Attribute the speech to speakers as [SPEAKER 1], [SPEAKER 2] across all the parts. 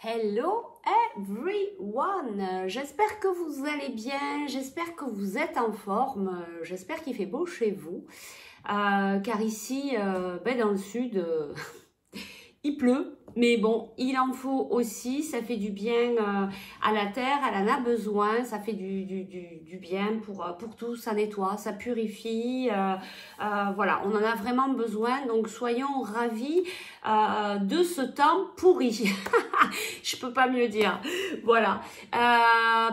[SPEAKER 1] Hello everyone, j'espère que vous allez bien, j'espère que vous êtes en forme, j'espère qu'il fait beau chez vous, car ici, dans le sud, il pleut, mais bon, il en faut aussi, ça fait du bien à la terre, elle en a besoin, ça fait du bien pour tout, ça nettoie, ça purifie, voilà, on en a vraiment besoin, donc soyons ravis de ce temps pourri. Je peux pas mieux dire. Voilà.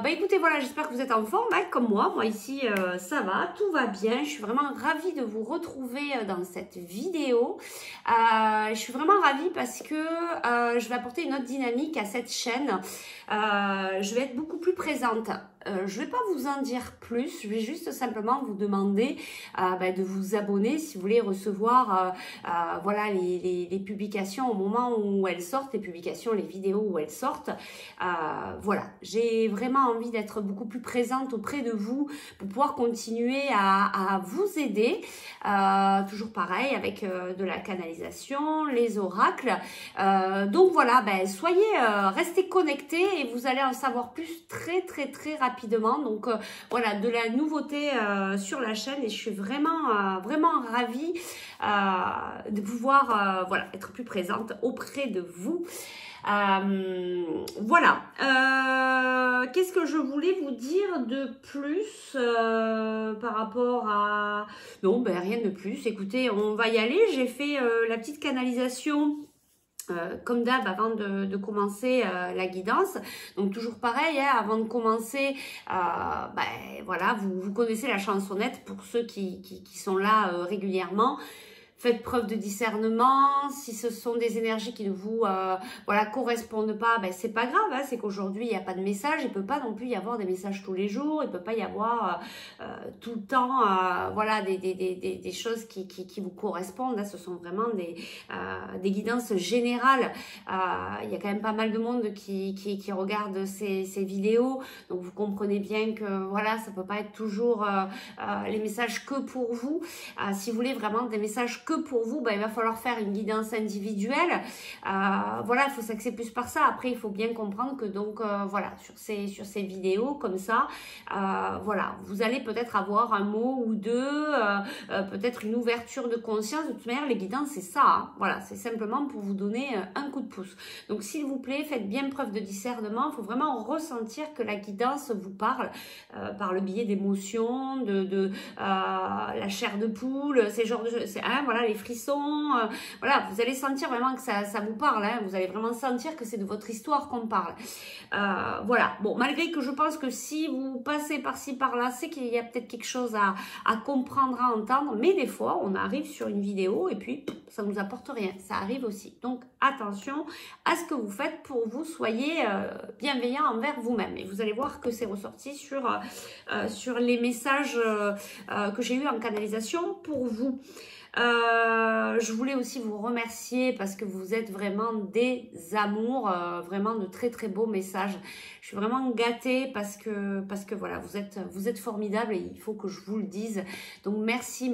[SPEAKER 1] Écoutez, voilà, j'espère que vous êtes en forme, comme moi. Moi ici, ça va, tout va bien. Je suis vraiment ravie de vous retrouver dans cette vidéo. Je suis vraiment ravie parce que je vais apporter une autre dynamique à cette chaîne. Je vais être beaucoup plus présente. Je ne vais pas vous en dire plus, je vais juste simplement vous demander de vous abonner si vous voulez recevoir voilà, les publications au moment où elles sortent, les publications, les vidéos où elles sortent. Voilà, j'ai vraiment envie d'être beaucoup plus présente auprès de vous pour pouvoir continuer à vous aider. Toujours pareil avec de la canalisation, les oracles. Donc voilà, soyez, restez connectés et vous allez en savoir plus très rapidement. Donc voilà, de la nouveauté sur la chaîne et je suis vraiment ravie de pouvoir voilà, être plus présente auprès de vous. Voilà, qu'est-ce que je voulais vous dire de plus par rapport à... Non, rien de plus. Écoutez, on va y aller. J'ai fait la petite canalisation comme d'hab avant de commencer la guidance. Donc toujours pareil, hein, avant de commencer, voilà, vous connaissez la chansonnette pour ceux qui sont là régulièrement. Faites preuve de discernement. Si ce sont des énergies qui ne vous voilà, correspondent pas, c'est pas grave. Hein, c'est qu'aujourd'hui, il n'y a pas de message. Il ne peut pas non plus y avoir des messages tous les jours. Il ne peut pas y avoir tout le temps voilà, des choses qui vous correspondent. Hein, ce sont vraiment des guidances générales. Il y a quand même pas mal de monde qui regarde ces vidéos. Donc, vous comprenez bien que voilà, ça ne peut pas être toujours les messages que pour vous. Si vous voulez vraiment des messages que pour vous, il va falloir faire une guidance individuelle. Voilà, il faut s'axer plus par ça. Après, il faut bien comprendre que donc voilà, sur ces vidéos comme ça, voilà, vous allez peut-être avoir un mot ou deux, peut-être une ouverture de conscience. De toute manière, les guidances, c'est ça. Hein. Voilà, c'est simplement pour vous donner un coup de pouce. Donc, s'il vous plaît, faites bien preuve de discernement. Il faut vraiment ressentir que la guidance vous parle par le biais d'émotions, de la chair de poule, ces genres de choses. Hein, voilà, les frissons, voilà, vous allez sentir vraiment que ça vous parle, hein, vous allez vraiment sentir que c'est de votre histoire qu'on parle. Voilà, bon, malgré que je pense que si vous passez par-ci, par-là, c'est qu'il y a peut-être quelque chose à comprendre, à entendre, mais des fois, on arrive sur une vidéo et puis ça nous apporte rien, ça arrive aussi. Donc, attention à ce que vous faites pour vous, soyez bienveillant envers vous-même. Et vous allez voir que c'est ressorti sur les messages que j'ai eu en canalisation pour vous. Je voulais aussi vous remercier parce que vous êtes vraiment des amours, vraiment de très beaux messages. Je suis vraiment gâtée parce que voilà, vous êtes formidables et il faut que je vous le dise. Donc merci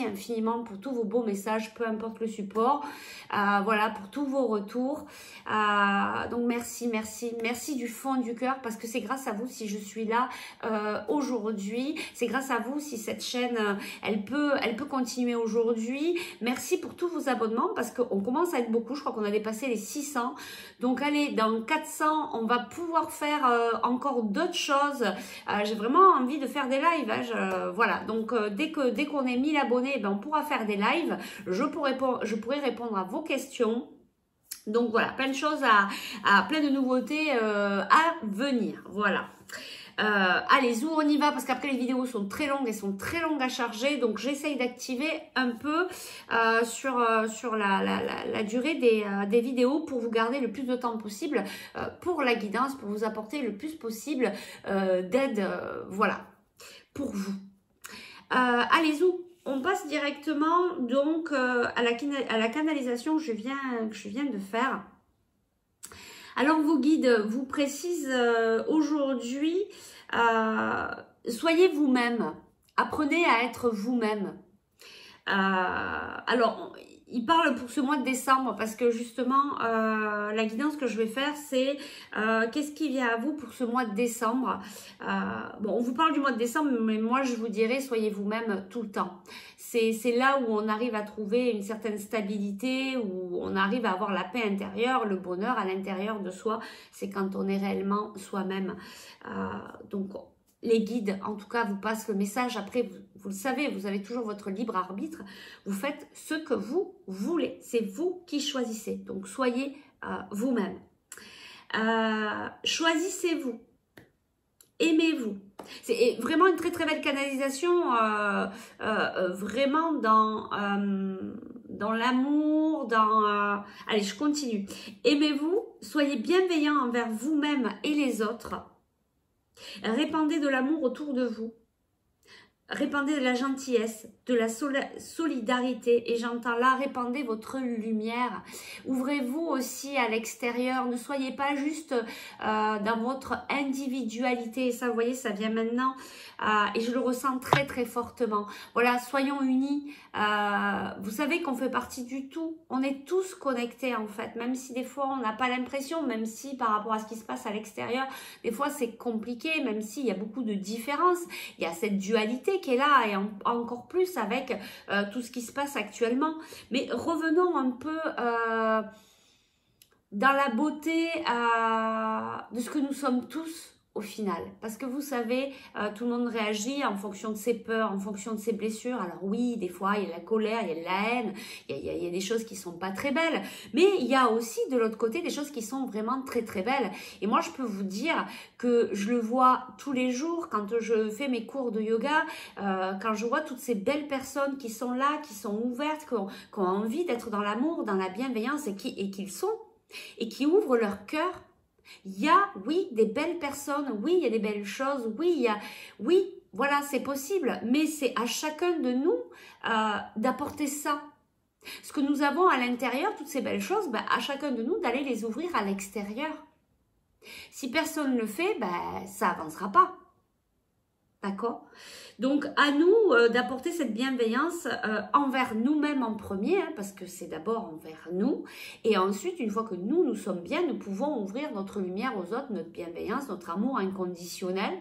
[SPEAKER 1] infiniment pour tous vos beaux messages, peu importe le support. Voilà, pour tous vos retours. Donc merci du fond du cœur parce que c'est grâce à vous si je suis là aujourd'hui. C'est grâce à vous si cette chaîne elle peut continuer aujourd'hui. Merci pour tous vos abonnements parce qu'on commence à être beaucoup. Je crois qu'on a dépassé les 600. Donc allez, dans 400, on va pouvoir faire encore d'autres choses. J'ai vraiment envie de faire des lives. Hein. Voilà, donc dès qu'on est 1000 abonnés, on pourra faire des lives. Je pourrai répondre à vos questions. Donc voilà, plein de choses, plein de nouveautés à venir. Voilà. Allez, zou, on y va parce qu'après les vidéos sont très longues et sont très longues à charger. Donc j'essaye d'activer un peu sur la durée des vidéos pour vous garder le plus de temps possible pour la guidance, pour vous apporter le plus possible d'aide, voilà, pour vous. Allez, zou. On passe directement donc à la canalisation que je viens de faire. Alors vos guides vous précisent aujourd'hui, soyez vous-même, apprenez à être vous-même. Alors il parle pour ce mois de décembre parce que justement, la guidance que je vais faire, c'est qu'est-ce qui vient à vous pour ce mois de décembre. Bon, on vous parle du mois de décembre, mais moi, je vous dirais, soyez vous-même tout le temps. C'est là où on arrive à trouver une certaine stabilité, où on arrive à avoir la paix intérieure, le bonheur à l'intérieur de soi. C'est quand on est réellement soi-même. Donc, les guides, en tout cas, vous passent le message. Après, vous le savez, vous avez toujours votre libre arbitre. Vous faites ce que vous voulez. C'est vous qui choisissez. Donc, soyez vous-même. Choisissez-vous. Aimez-vous. C'est vraiment une très très belle canalisation, vraiment dans l'amour, dans... Allez, je continue. Aimez-vous, soyez bienveillant envers vous-même et les autres. Répandez de l'amour autour de vous. Répandez de la gentillesse, de la solidarité, et j'entends là, répandez votre lumière. Ouvrez-vous aussi à l'extérieur, ne soyez pas juste dans votre individualité. Et ça, vous voyez, ça vient maintenant, et je le ressens très très fortement. Voilà, soyons unis. Vous savez qu'on fait partie du tout. On est tous connectés en fait, même si des fois on n'a pas l'impression, même si par rapport à ce qui se passe à l'extérieur, des fois c'est compliqué, même s'il y a beaucoup de différences. Il y a cette dualité qui est là, et encore plus avec tout ce qui se passe actuellement. Mais revenons un peu dans la beauté de ce que nous sommes tous au final. Parce que vous savez, tout le monde réagit en fonction de ses peurs, en fonction de ses blessures. Alors oui, des fois, il y a de la colère, il y a de la haine, il y a des choses qui sont pas très belles. Mais il y a aussi de l'autre côté des choses qui sont vraiment très très belles. Et moi, je peux vous dire que je le vois tous les jours quand je fais mes cours de yoga, quand je vois toutes ces belles personnes qui sont là, qui sont ouvertes, qui ont envie d'être dans l'amour, dans la bienveillance, et qui sont, et qui ouvrent leur cœur. Il y a, oui, des belles personnes, oui, il y a des belles choses, oui, voilà, c'est possible, mais c'est à chacun de nous d'apporter ça. Ce que nous avons à l'intérieur, toutes ces belles choses, ben, à chacun de nous d'aller les ouvrir à l'extérieur. Si personne ne le fait, ben, ça avancera pas. D'accord? Donc, à nous d'apporter cette bienveillance envers nous-mêmes en premier, hein, parce que c'est d'abord envers nous. Et ensuite, une fois que nous sommes bien, nous pouvons ouvrir notre lumière aux autres, notre bienveillance, notre amour inconditionnel.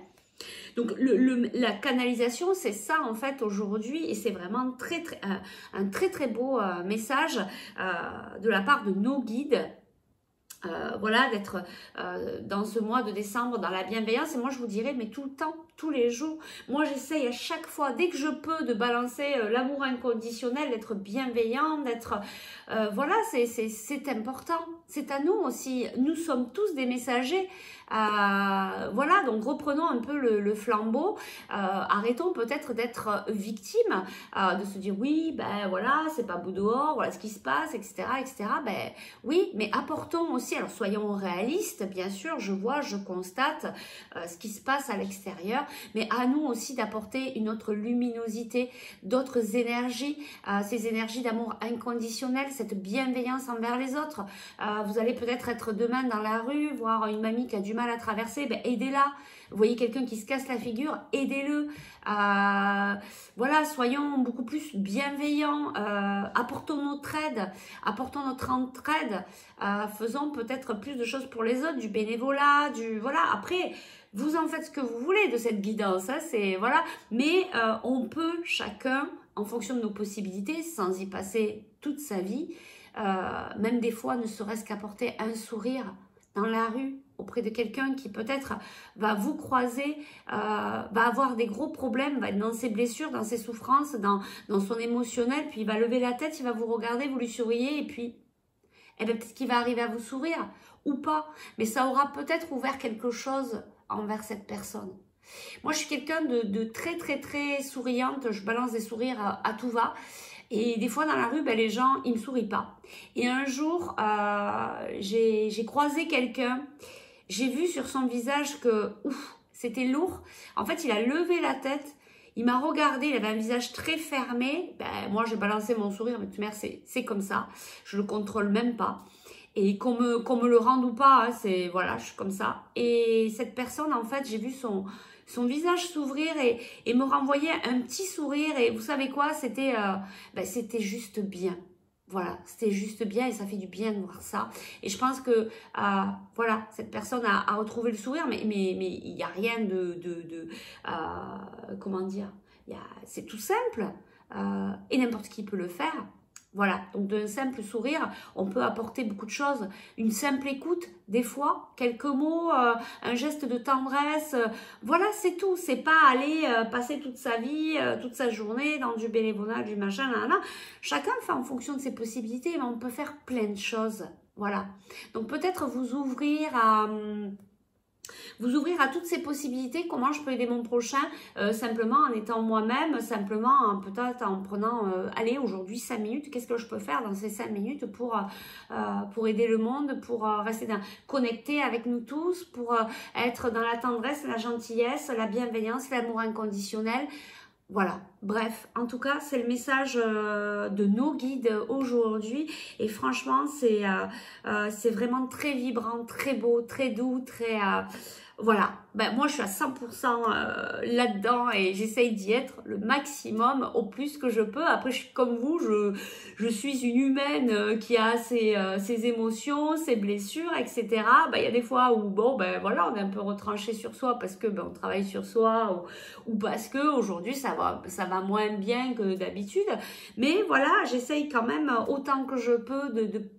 [SPEAKER 1] Donc, la canalisation, c'est ça en fait aujourd'hui. Et c'est vraiment un très très beau message de la part de nos guides. Voilà, d'être dans ce mois de décembre dans la bienveillance. Et moi je vous dirais, mais tout le temps, tous les jours, moi j'essaye à chaque fois, dès que je peux, de balancer l'amour inconditionnel, d'être bienveillant, d'être voilà, c'est important, c'est à nous aussi, nous sommes tous des messagers. Voilà, donc reprenons un peu le flambeau, arrêtons peut-être d'être victime, de se dire oui, ben voilà, c'est pas beau dehors, voilà ce qui se passe, etc., etc. Ben oui, mais apportons aussi, alors soyons réalistes, bien sûr, je vois, je constate ce qui se passe à l'extérieur, mais à nous aussi d'apporter une autre luminosité, d'autres énergies, ces énergies d'amour inconditionnel, cette bienveillance envers les autres. Vous allez peut-être être demain dans la rue, voir une mamie qui a du mal à traverser, ben aidez-la. Vous voyez quelqu'un qui se casse la figure, aidez-le. Voilà, soyons beaucoup plus bienveillants, apportons notre aide, apportons notre entraide, faisons peut-être plus de choses pour les autres, du bénévolat, voilà. Après, vous en faites ce que vous voulez de cette guidance, hein, c'est voilà. Mais on peut chacun, en fonction de nos possibilités, sans y passer toute sa vie, même des fois, ne serait-ce qu'apporter un sourire dans la rue auprès de quelqu'un qui peut-être va vous croiser, va avoir des gros problèmes, va être dans ses blessures, dans ses souffrances, dans son émotionnel, puis il va lever la tête, il va vous regarder, vous lui souriez, et puis eh bien, peut-être qu'il va arriver à vous sourire, ou pas, mais ça aura peut-être ouvert quelque chose envers cette personne. Moi, je suis quelqu'un de très, très, très souriante, je balance des sourires à tout va. Et des fois dans la rue, ben, les gens, ils ne me sourient pas. Et un jour, j'ai croisé quelqu'un, j'ai vu sur son visage que c'était lourd. En fait, il a levé la tête, il m'a regardé, il avait un visage très fermé. Ben, moi, j'ai balancé mon sourire, mais de toute manière, c'est comme ça. Je le contrôle même pas. Et qu'on me le rende ou pas, hein, c'est voilà, je suis comme ça. Et cette personne, en fait, j'ai vu son visage s'ouvrir et me renvoyer un petit sourire. Et vous savez quoi, c'était juste bien. Voilà, c'était juste bien et ça fait du bien de voir ça. Et je pense que, voilà, cette personne a retrouvé le sourire, mais il n'y a rien comment dire, c'est tout simple et n'importe qui peut le faire. Voilà, donc d'un simple sourire, on peut apporter beaucoup de choses. Une simple écoute, des fois, quelques mots, un geste de tendresse. Voilà, c'est tout. C'est pas aller passer toute sa vie, toute sa journée dans du bénévolat, du machin, là, là. Chacun fait en fonction de ses possibilités, mais on peut faire plein de choses. Voilà. Donc peut-être vous ouvrir à toutes ces possibilités. Comment je peux aider mon prochain? Simplement en étant moi-même, simplement peut-être en prenant, allez, aujourd'hui 5 minutes, qu'est-ce que je peux faire dans ces 5 minutes pour aider le monde, pour rester connecté avec nous tous, pour être dans la tendresse, la gentillesse, la bienveillance, l'amour inconditionnel. Voilà, bref, en tout cas, c'est le message de nos guides aujourd'hui et franchement, c'est vraiment très vibrant, très beau, très doux, très... voilà, ben, moi je suis à 100% là-dedans et j'essaye d'y être le maximum, au plus que je peux. Après, je suis comme vous, je suis une humaine qui a ses émotions, ses blessures, etc. Ben, il y a des fois où, bon, ben voilà, on est un peu retranché sur soi parce que ben, on travaille sur soi ou parce que aujourd'hui ça va moins bien que d'habitude. Mais voilà, j'essaye quand même autant que je peux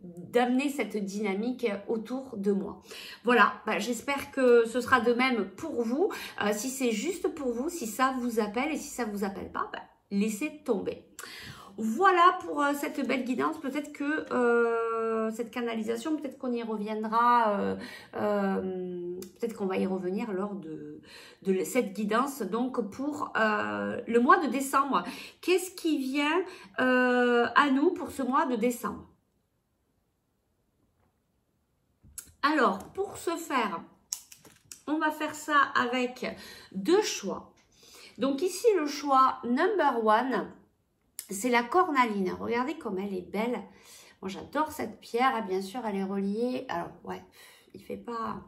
[SPEAKER 1] d'amener cette dynamique autour de moi. Voilà, ben, j'espère que ce sera de même pour vous. Si c'est juste pour vous, si ça vous appelle et si ça vous appelle pas, ben, laissez tomber. Voilà pour cette belle guidance. Peut-être que cette canalisation, peut-être qu'on y reviendra, peut-être qu'on va y revenir lors de cette guidance. Donc pour le mois de décembre, qu'est-ce qui vient à nous pour ce mois de décembre? Alors, pour ce faire, on va faire ça avec 2 choix. Donc ici, le choix number 1, c'est la cornaline. Regardez comme elle est belle. Moi, j'adore cette pierre. Bien sûr, elle est reliée. Alors, ouais, il fait pas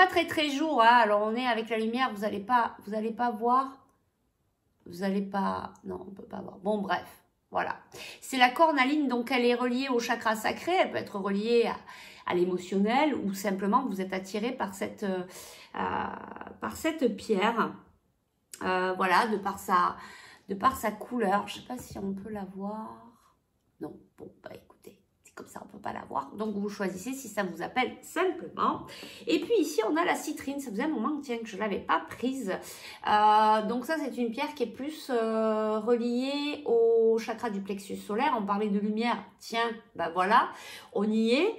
[SPEAKER 1] très jour. Hein. Alors, on est avec la lumière. Vous allez pas voir. Vous allez pas... Non, on peut pas voir. Bon, bref. Voilà. C'est la cornaline. Donc, elle est reliée au chakra sacré. Elle peut être reliée à l'émotionnel ou simplement vous êtes attiré par cette pierre. Voilà, de par sa couleur. Je ne sais pas si on peut la voir. Non, bon, bah écoutez, c'est comme ça, on ne peut pas la voir. Donc, vous choisissez si ça vous appelle simplement. Et puis ici, on a la citrine. Ça faisait un moment que je ne l'avais pas prise. Donc ça, c'est une pierre qui est plus reliée au chakra du plexus solaire. On parlait de lumière. Tiens, bah voilà, on y est.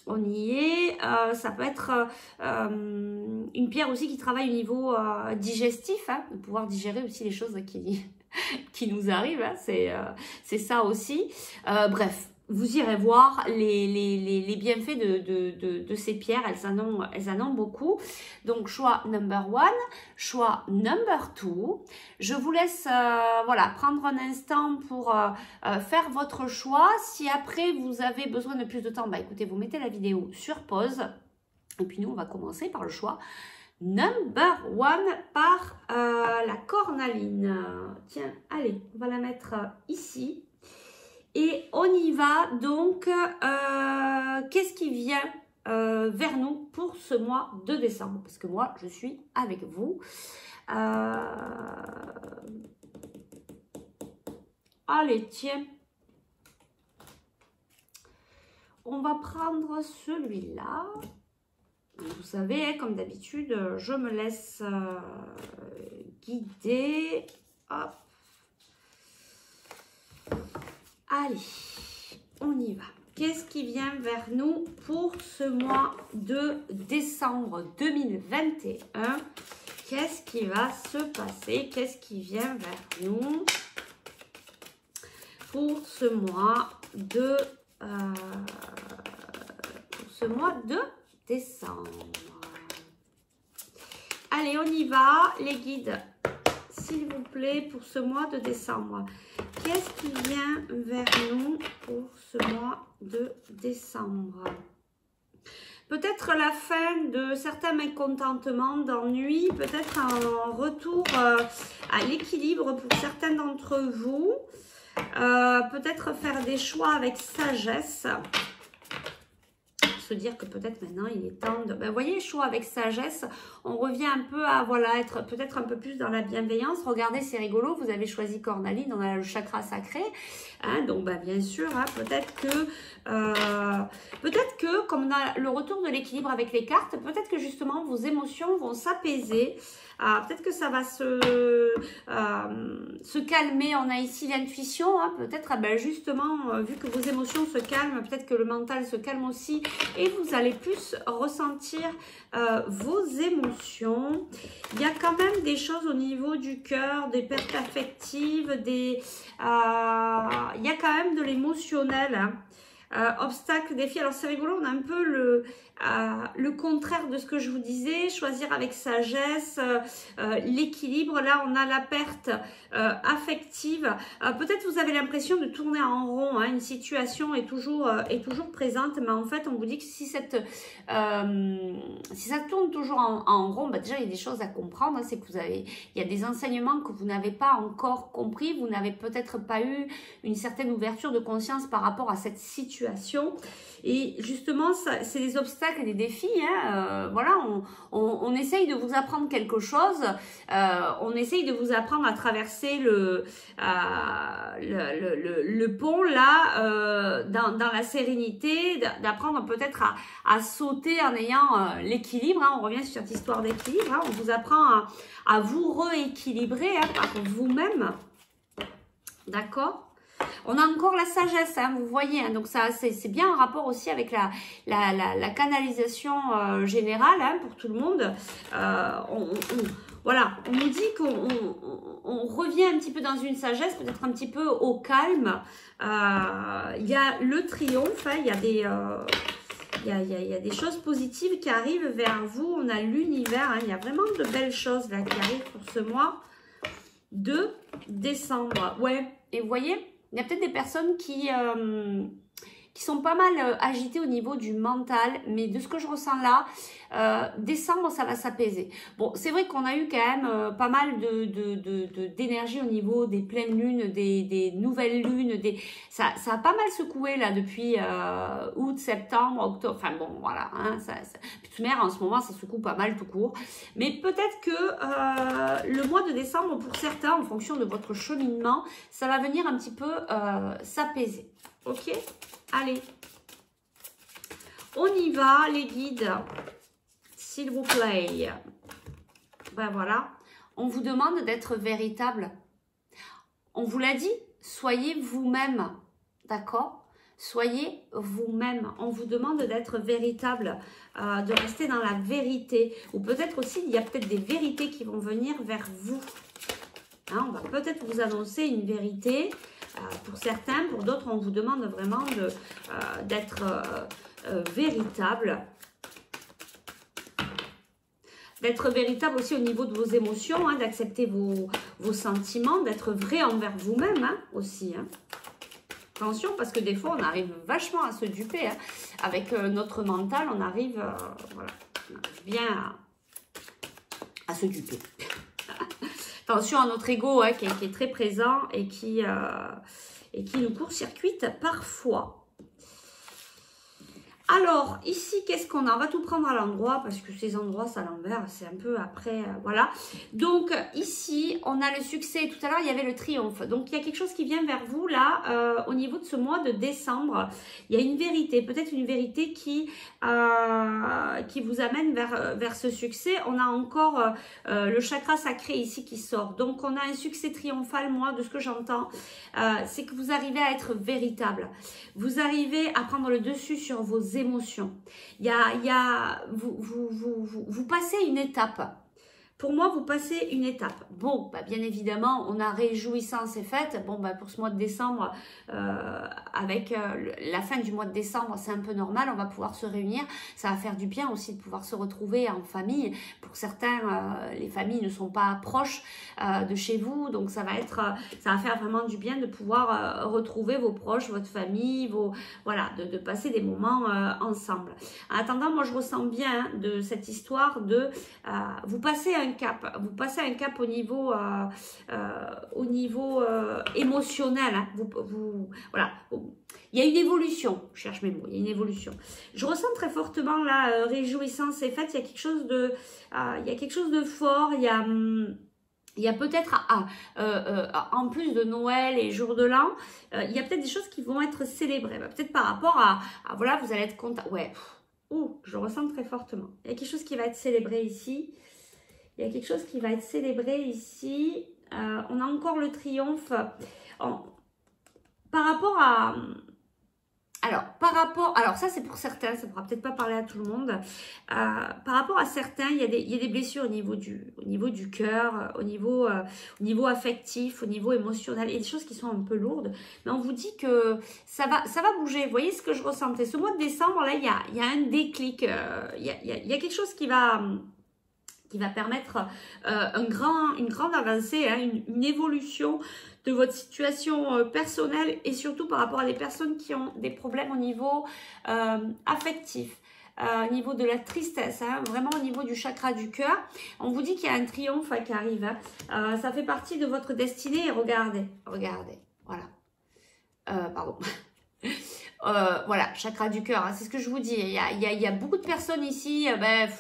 [SPEAKER 1] On y est, ça peut être une pierre aussi qui travaille au niveau digestif, hein, de pouvoir digérer aussi les choses qui nous arrivent, hein, c'est ça aussi. Bref, vous irez voir les bienfaits de ces pierres, elles en ont beaucoup. Donc, choix number 1, choix number 2. Je vous laisse voilà, prendre un instant pour faire votre choix. Si après, vous avez besoin de plus de temps, bah, écoutez, vous mettez la vidéo sur pause. Et puis, nous, on va commencer par le choix number 1 par la cornaline. Tiens, allez, on va la mettre ici. Et on y va, donc, qu'est-ce qui vient vers nous pour ce mois de décembre? Parce que moi, je suis avec vous. Allez, tiens. On va prendre celui-là. Vous savez, hein, comme d'habitude, je me laisse guider. Hop. Allez, on y va. Qu'est-ce qui vient vers nous pour ce mois de décembre 2021? Qu'est-ce qui va se passer? Qu'est-ce qui vient vers nous pour ce mois de décembre? Allez, on y va, les guides. S'il vous plaît, pour ce mois de décembre. Qu'est-ce qui vient vers nous pour ce mois de décembre? Peut-être la fin de certains mécontentements, d'ennuis, peut-être un retour à l'équilibre pour certains d'entre vous. peut-être faire des choix avec sagesse. Se dire que peut-être maintenant il est temps de... Ben, vous voyez, choix avec sagesse, on revient un peu à voilà, être peut-être un peu plus dans la bienveillance. Regardez, c'est rigolo, vous avez choisi cornaline, on a le chakra sacré, hein, donc ben, bien sûr, hein, peut-être que comme on a le retour de l'équilibre avec les cartes, peut-être que justement vos émotions vont s'apaiser. Peut-être que ça va se calmer. On a ici l'intuition, hein, peut-être ben justement, vu que vos émotions se calment, peut-être que le mental se calme aussi et vous allez plus ressentir vos émotions. Il y a quand même des choses au niveau du cœur, des pertes affectives, il y a quand même de l'émotionnel, hein. Obstacles, défis. Alors c'est rigolo, on a un peu le contraire de ce que je vous disais, choisir avec sagesse, l'équilibre. Là on a la perte affective. Peut-être vous avez l'impression de tourner en rond, hein. Une situation est toujours présente, mais en fait on vous dit que si ça tourne toujours en rond, bah déjà il y a des choses à comprendre, hein. C'est que il y a des enseignements que vous n'avez pas encore compris, vous n'avez peut-être pas eu une certaine ouverture de conscience par rapport à cette situation. Et justement, c'est des obstacles et des défis, hein. Voilà, on essaye de vous apprendre quelque chose, on essaye de vous apprendre à traverser le pont là, dans la sérénité, d'apprendre peut-être à sauter en ayant l'équilibre, hein. On revient sur cette histoire d'équilibre, hein. On vous apprend à vous rééquilibrer, hein, par vous-même, d'accord? On a encore la sagesse, hein, vous voyez, hein, donc ça c'est bien en rapport aussi avec la canalisation générale, hein, pour tout le monde. Voilà, on nous dit qu'on revient un petit peu dans une sagesse, peut-être un petit peu au calme. Il y a le triomphe, hein, il y a des choses positives qui arrivent vers vous. On a l'univers, hein, il y a vraiment de belles choses là qui arrivent pour ce mois de décembre. Ouais, et vous voyez, il y a peut-être des personnes qui sont pas mal agitées au niveau du mental, mais de ce que je ressens là, décembre, ça va s'apaiser. Bon, c'est vrai qu'on a eu quand même pas mal d'énergie au niveau des pleines lunes, des nouvelles lunes, ça a pas mal secoué là depuis août, septembre, octobre, enfin bon, voilà, hein, puis tout de même, en ce moment, ça secoue pas mal tout court. Mais peut-être que le mois de décembre, pour certains, en fonction de votre cheminement, ça va venir un petit peu s'apaiser. Ok? Allez, on y va, les guides, s'il vous plaît. Ben voilà, on vous demande d'être véritable. On vous l'a dit, soyez vous-même, d'accord? Soyez vous-même. On vous demande d'être véritable, de rester dans la vérité. Ou peut-être aussi, il y a peut-être des vérités qui vont venir vers vous. Hein, on va peut-être vous annoncer une vérité. Pour certains, pour d'autres, on vous demande vraiment d'être véritable. D'être véritable aussi au niveau de vos émotions, hein, d'accepter vos sentiments, d'être vrai envers vous-même, hein, aussi. Hein. Attention, parce que des fois, on arrive vachement à se duper. Hein. Avec notre mental, on arrive, voilà, bien à se duper. Attention à notre ego, hein, qui est très présent et qui nous court-circuite parfois. Alors, ici, qu'est-ce qu'on a? On va tout prendre à l'endroit parce que ces endroits, c'est à l'envers, c'est un peu après, voilà. Donc, ici, on a le succès. Tout à l'heure, il y avait le triomphe. Donc, il y a quelque chose qui vient vers vous, là, au niveau de ce mois de décembre. Il y a une vérité, peut-être une vérité qui vous amène vers ce succès. On a encore le chakra sacré ici qui sort. Donc, on a un succès triomphal, moi, de ce que j'entends. C'est que vous arrivez à être véritable. Vous arrivez à prendre le dessus sur vos émotions. Vous passez une étape. Pour moi, vous passez une étape. Bon, bah, bien évidemment, on a réjouissance et fête. Bon, bah, pour ce mois de décembre, avec la fin du mois de décembre, c'est un peu normal. On va pouvoir se réunir. Ça va faire du bien aussi de pouvoir se retrouver en famille. Pour certains, les familles ne sont pas proches de chez vous. Donc, ça va faire vraiment du bien de pouvoir retrouver vos proches, votre famille, voilà, de passer des moments ensemble. En attendant, moi, je ressens bien, hein, de cette histoire de vous passer à un cap. Vous passez un cap au niveau émotionnel. Hein. Voilà. Il y a une évolution. Je cherche mes mots. Il y a une évolution. Je ressens très fortement la réjouissance et fête. Il y a quelque chose de fort. Il y a peut-être, en plus de Noël et jour de l'an, il y a peut-être des choses qui vont être célébrées. Peut-être par rapport à voilà, vous allez être content. Ouais, je ressens très fortement. Il y a quelque chose qui va être célébré ici. Il y a quelque chose qui va être célébré ici. On a encore le triomphe. Par rapport à... Alors ça c'est pour certains, ça ne pourra peut-être pas parler à tout le monde. Par rapport à certains, il y a des blessures au niveau du cœur, au niveau affectif, au niveau émotionnel. Il y a des choses qui sont un peu lourdes, mais on vous dit que ça va bouger. Vous voyez ce que je ressentais. Ce mois de décembre, là, il y a un déclic. Il y a quelque chose qui va permettre une grande avancée, hein, une évolution de votre situation personnelle et surtout par rapport à des personnes qui ont des problèmes au niveau affectif, au niveau de la tristesse, hein, vraiment au niveau du chakra du cœur. On vous dit qu'il y a un triomphe qui arrive. Hein. Ça fait partie de votre destinée et regardez, voilà. Pardon. Voilà, chakra du cœur, hein, c'est ce que je vous dis. Il y a beaucoup de personnes ici,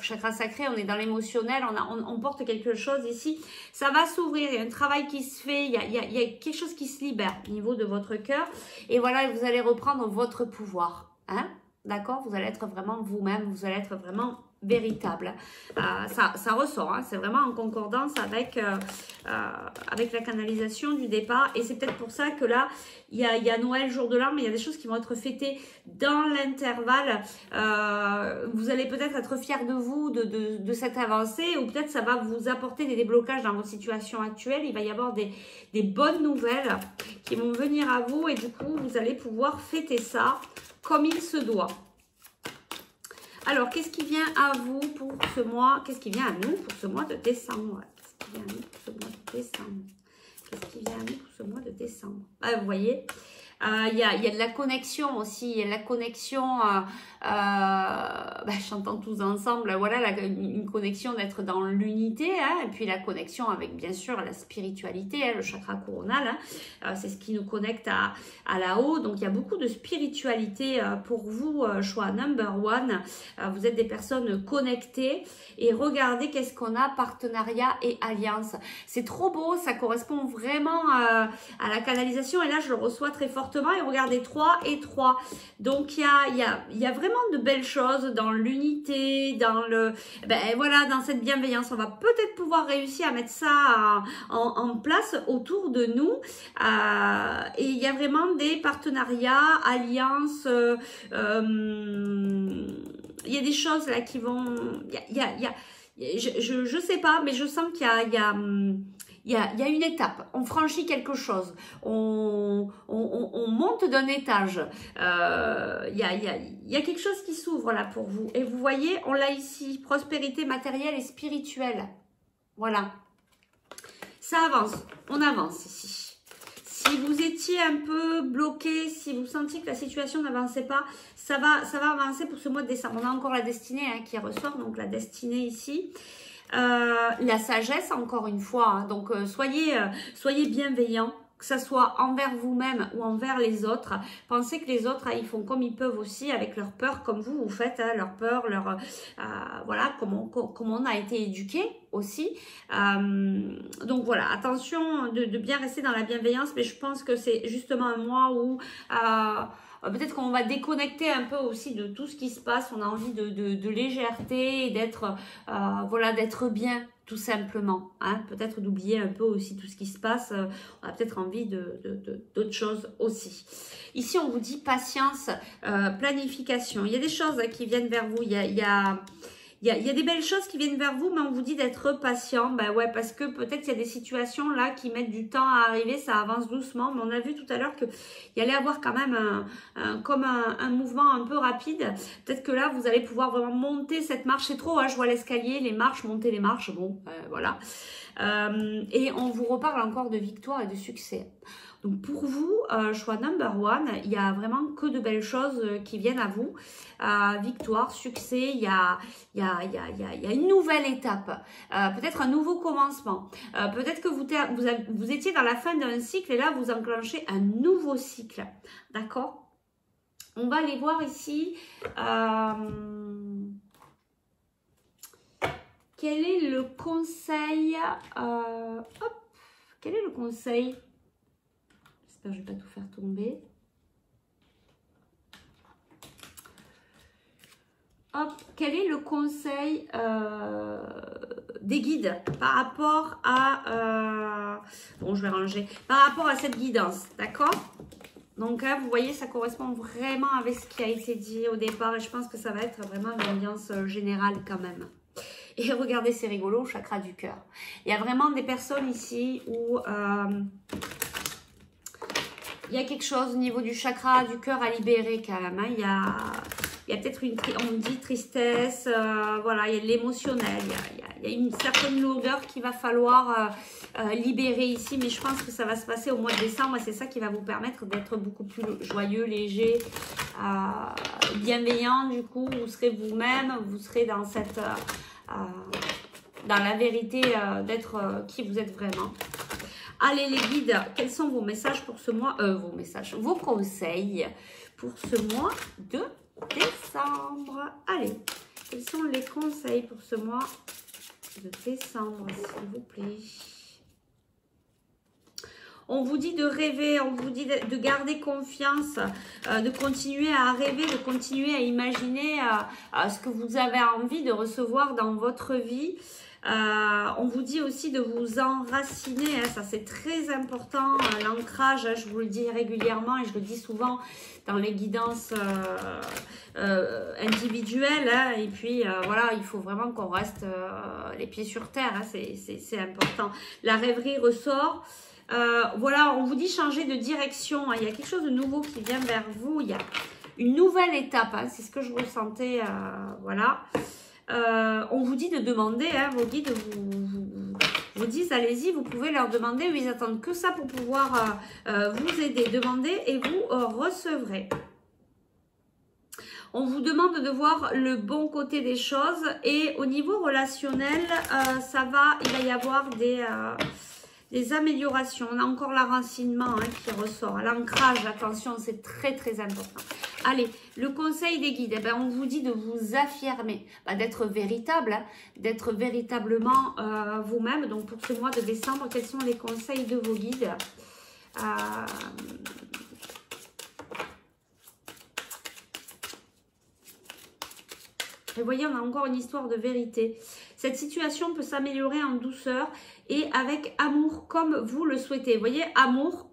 [SPEAKER 1] chakra sacré, on est dans l'émotionnel, on porte quelque chose ici. Ça va s'ouvrir, il y a un travail qui se fait, il y a quelque chose qui se libère au niveau de votre cœur. Et voilà, vous allez reprendre votre pouvoir. Hein, d'accord? Vous allez être vraiment vous-même, vous allez être vraiment véritable. Ça ressort, hein, c'est vraiment en concordance avec la canalisation du départ. Et c'est peut-être pour ça que là, il y a Noël, jour de l'an, mais il y a des choses qui vont être fêtées dans l'intervalle. Vous allez peut-être être fiers de vous, de cette avancée, ou peut-être ça va vous apporter des déblocages dans votre situation actuelle. Il va y avoir des bonnes nouvelles qui vont venir à vous et du coup, vous allez pouvoir fêter ça comme il se doit. Alors, qu'est-ce qui vient à vous pour ce mois? Qu'est-ce qui vient à nous pour ce mois de décembre? Qu'est-ce qui vient à nous pour ce mois de décembre? Qu'est-ce qui vient à nous pour ce mois de décembre? Vous voyez, il y a de la connexion aussi. Il y a de la connexion, j'entends tous ensemble, voilà, une connexion d'être dans l'unité, hein, et puis la connexion avec, bien sûr, la spiritualité, hein, le chakra coronal, hein, c'est ce qui nous connecte à là-haut. Donc, il y a beaucoup de spiritualité pour vous, choix number one. Vous êtes des personnes connectées et regardez qu'est-ce qu'on a, partenariat et alliance. C'est trop beau, ça correspond vraiment à la canalisation et là, je le reçois très fortement. Et regardez, 3 et 3. Donc, il y a vraiment de belles choses dans l'unité, dans dans cette bienveillance. On va peut-être pouvoir réussir à mettre ça en place autour de nous. Et il y a vraiment des partenariats, alliances. Il y a des choses là qui vont... Je sais pas, mais je sens qu'il y a une étape, on franchit quelque chose, on monte d'un étage, il y a quelque chose qui s'ouvre là pour vous. Et vous voyez, on l'a ici, prospérité matérielle et spirituelle. Voilà, ça avance, on avance ici. Si vous étiez un peu bloqué, si vous sentiez que la situation n'avançait pas, ça va avancer pour ce mois de décembre. On a encore la destinée hein, qui ressort, donc la destinée ici. La sagesse encore une fois, hein. Donc soyez bienveillants, que ça soit envers vous-même ou envers les autres. Pensez que les autres, hein, ils font comme ils peuvent aussi avec leur peur, comme vous faites, hein, leur peur, voilà, comment on a été éduqué aussi. Donc voilà, attention de bien rester dans la bienveillance, mais je pense que c'est justement un mois où peut-être qu'on va déconnecter un peu aussi de tout ce qui se passe. On a envie de légèreté et d'être bien, tout simplement. Hein. Peut-être d'oublier un peu aussi tout ce qui se passe. On a peut-être envie d'autres choses aussi. Ici, on vous dit patience, planification. Il y a des choses qui viennent vers vous. Il y a des belles choses qui viennent vers vous, mais on vous dit d'être patient. Ouais, parce que peut-être il y a des situations là qui mettent du temps à arriver, ça avance doucement. Mais on a vu tout à l'heure qu'il y allait avoir quand même un mouvement un peu rapide. Peut-être que là, vous allez pouvoir vraiment monter cette marche. C'est trop, hein, je vois l'escalier, les marches, monter les marches. Bon, voilà. Et on vous reparle encore de victoire et de succès. Donc pour vous, choix number one, il n'y a vraiment que de belles choses qui viennent à vous. Victoire, succès, il y a une nouvelle étape, peut-être un nouveau commencement. Peut-être que vous étiez dans la fin d'un cycle et là vous enclenchez un nouveau cycle. D'accord? On va aller voir ici. Quel est le conseil quel est le conseil? J'espère que je ne vais pas tout faire tomber. Hop, quel est le conseil des guides par rapport à... bon, je vais ranger. Par rapport à cette guidance, d'accord? Donc là, vous voyez, ça correspond vraiment avec ce qui a été dit au départ. Et je pense que ça va être vraiment une ambiance générale quand même. Et regardez, c'est rigolo, chakra du cœur. Il y a vraiment des personnes ici où il y a quelque chose au niveau du chakra du cœur à libérer quand même. Hein. Il y a peut-être on dit tristesse, voilà, il y a de l'émotionnel, il y a une certaine lourdeur qu'il va falloir libérer ici, mais je pense que ça va se passer au mois de décembre et c'est ça qui va vous permettre d'être beaucoup plus joyeux, léger, bienveillant. Du coup, vous serez vous-même, vous serez dans cette... dans la vérité d'être qui vous êtes vraiment. Allez les guides, quels sont vos messages pour ce mois, vos conseils pour ce mois de décembre? Allez, quels sont les conseils pour ce mois de décembre, s'il vous plaît? On vous dit de rêver, on vous dit de garder confiance, de continuer à rêver, de continuer à imaginer ce que vous avez envie de recevoir dans votre vie. On vous dit aussi de vous enraciner, hein, ça c'est très important, l'ancrage, hein, je vous le dis régulièrement et je le dis souvent dans les guidances individuelles. Hein, et puis voilà, il faut vraiment qu'on reste les pieds sur terre, hein, c'est important. La rêverie ressort. Voilà, on vous dit changer de direction, hein. Il y a quelque chose de nouveau qui vient vers vous, il y a une nouvelle étape, hein. C'est ce que je ressentais, voilà. On vous dit de demander, hein, vos guides vous disent allez-y, vous pouvez leur demander, ils attendent que ça pour pouvoir vous aider. Demandez et vous recevrez. On vous demande de voir le bon côté des choses et au niveau relationnel, il va y avoir des améliorations. On a encore l'enracinement, hein, qui ressort. L'ancrage, attention, c'est très très important. Allez, le conseil des guides, eh ben, on vous dit de vous affirmer, d'être véritable, hein, d'être véritablement vous-même. Donc pour ce mois de décembre, quels sont les conseils de vos guides? Et vous voyez, on a encore une histoire de vérité. Cette situation peut s'améliorer en douceur et avec amour comme vous le souhaitez. Vous voyez, amour.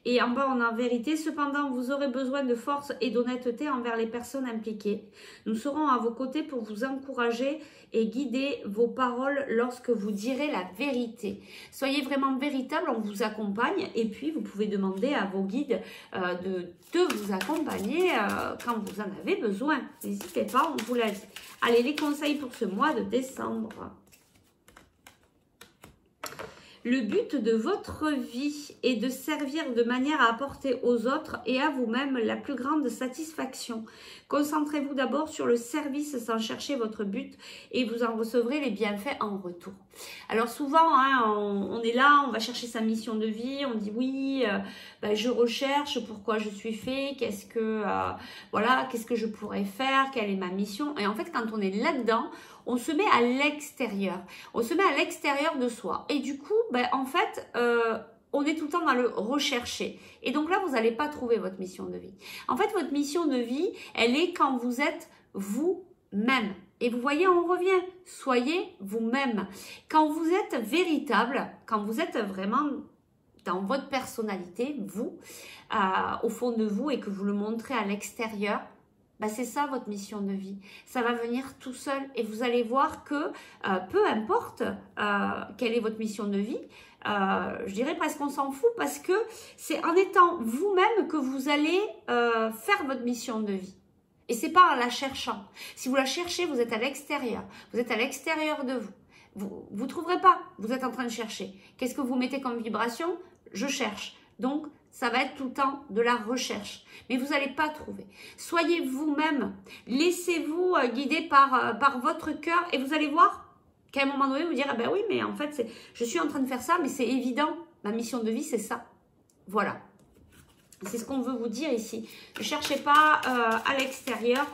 [SPEAKER 1] Et en bas, on a vérité. Cependant, vous aurez besoin de force et d'honnêteté envers les personnes impliquées. Nous serons à vos côtés pour vous encourager et guider vos paroles lorsque vous direz la vérité. Soyez vraiment véritable, on vous accompagne. Et puis, vous pouvez demander à vos guides de vous accompagner quand vous en avez besoin. N'hésitez pas, on vous l'a dit. Allez, les conseils pour ce mois de décembre. Le but de votre vie est de servir de manière à apporter aux autres et à vous-même la plus grande satisfaction. Concentrez-vous d'abord sur le service sans chercher votre but et vous en recevrez les bienfaits en retour. Alors souvent, hein, on est là, on va chercher sa mission de vie, on dit oui, je recherche pourquoi je suis fait, qu'est-ce que je pourrais faire, quelle est ma mission. Et en fait, quand on est là-dedans, on se met à l'extérieur. On se met à l'extérieur de soi. Et du coup, en fait, on est tout le temps dans le rechercher. Et donc là, vous n'allez pas trouver votre mission de vie. En fait, votre mission de vie, elle est quand vous êtes vous-même. Et vous voyez, on revient. Soyez vous-même. Quand vous êtes véritable, quand vous êtes vraiment dans votre personnalité, vous, au fond de vous, et que vous le montrez à l'extérieur, c'est ça votre mission de vie. Ça va venir tout seul et vous allez voir que peu importe quelle est votre mission de vie, je dirais presque on s'en fout parce que c'est en étant vous-même que vous allez faire votre mission de vie. Et c'est pas en la cherchant. Si vous la cherchez, vous êtes à l'extérieur. Vous êtes à l'extérieur de vous. Vous ne trouverez pas. Vous êtes en train de chercher. Qu'est-ce que vous mettez comme vibration? Je cherche. Donc, ça va être tout le temps de la recherche. Mais vous n'allez pas trouver. Soyez vous-même. Laissez-vous guider par votre cœur et vous allez voir qu'à un moment donné, vous direz, ah ben oui, mais en fait, je suis en train de faire ça, mais c'est évident. Ma mission de vie, c'est ça. Voilà. C'est ce qu'on veut vous dire ici. Ne cherchez pas à l'extérieur.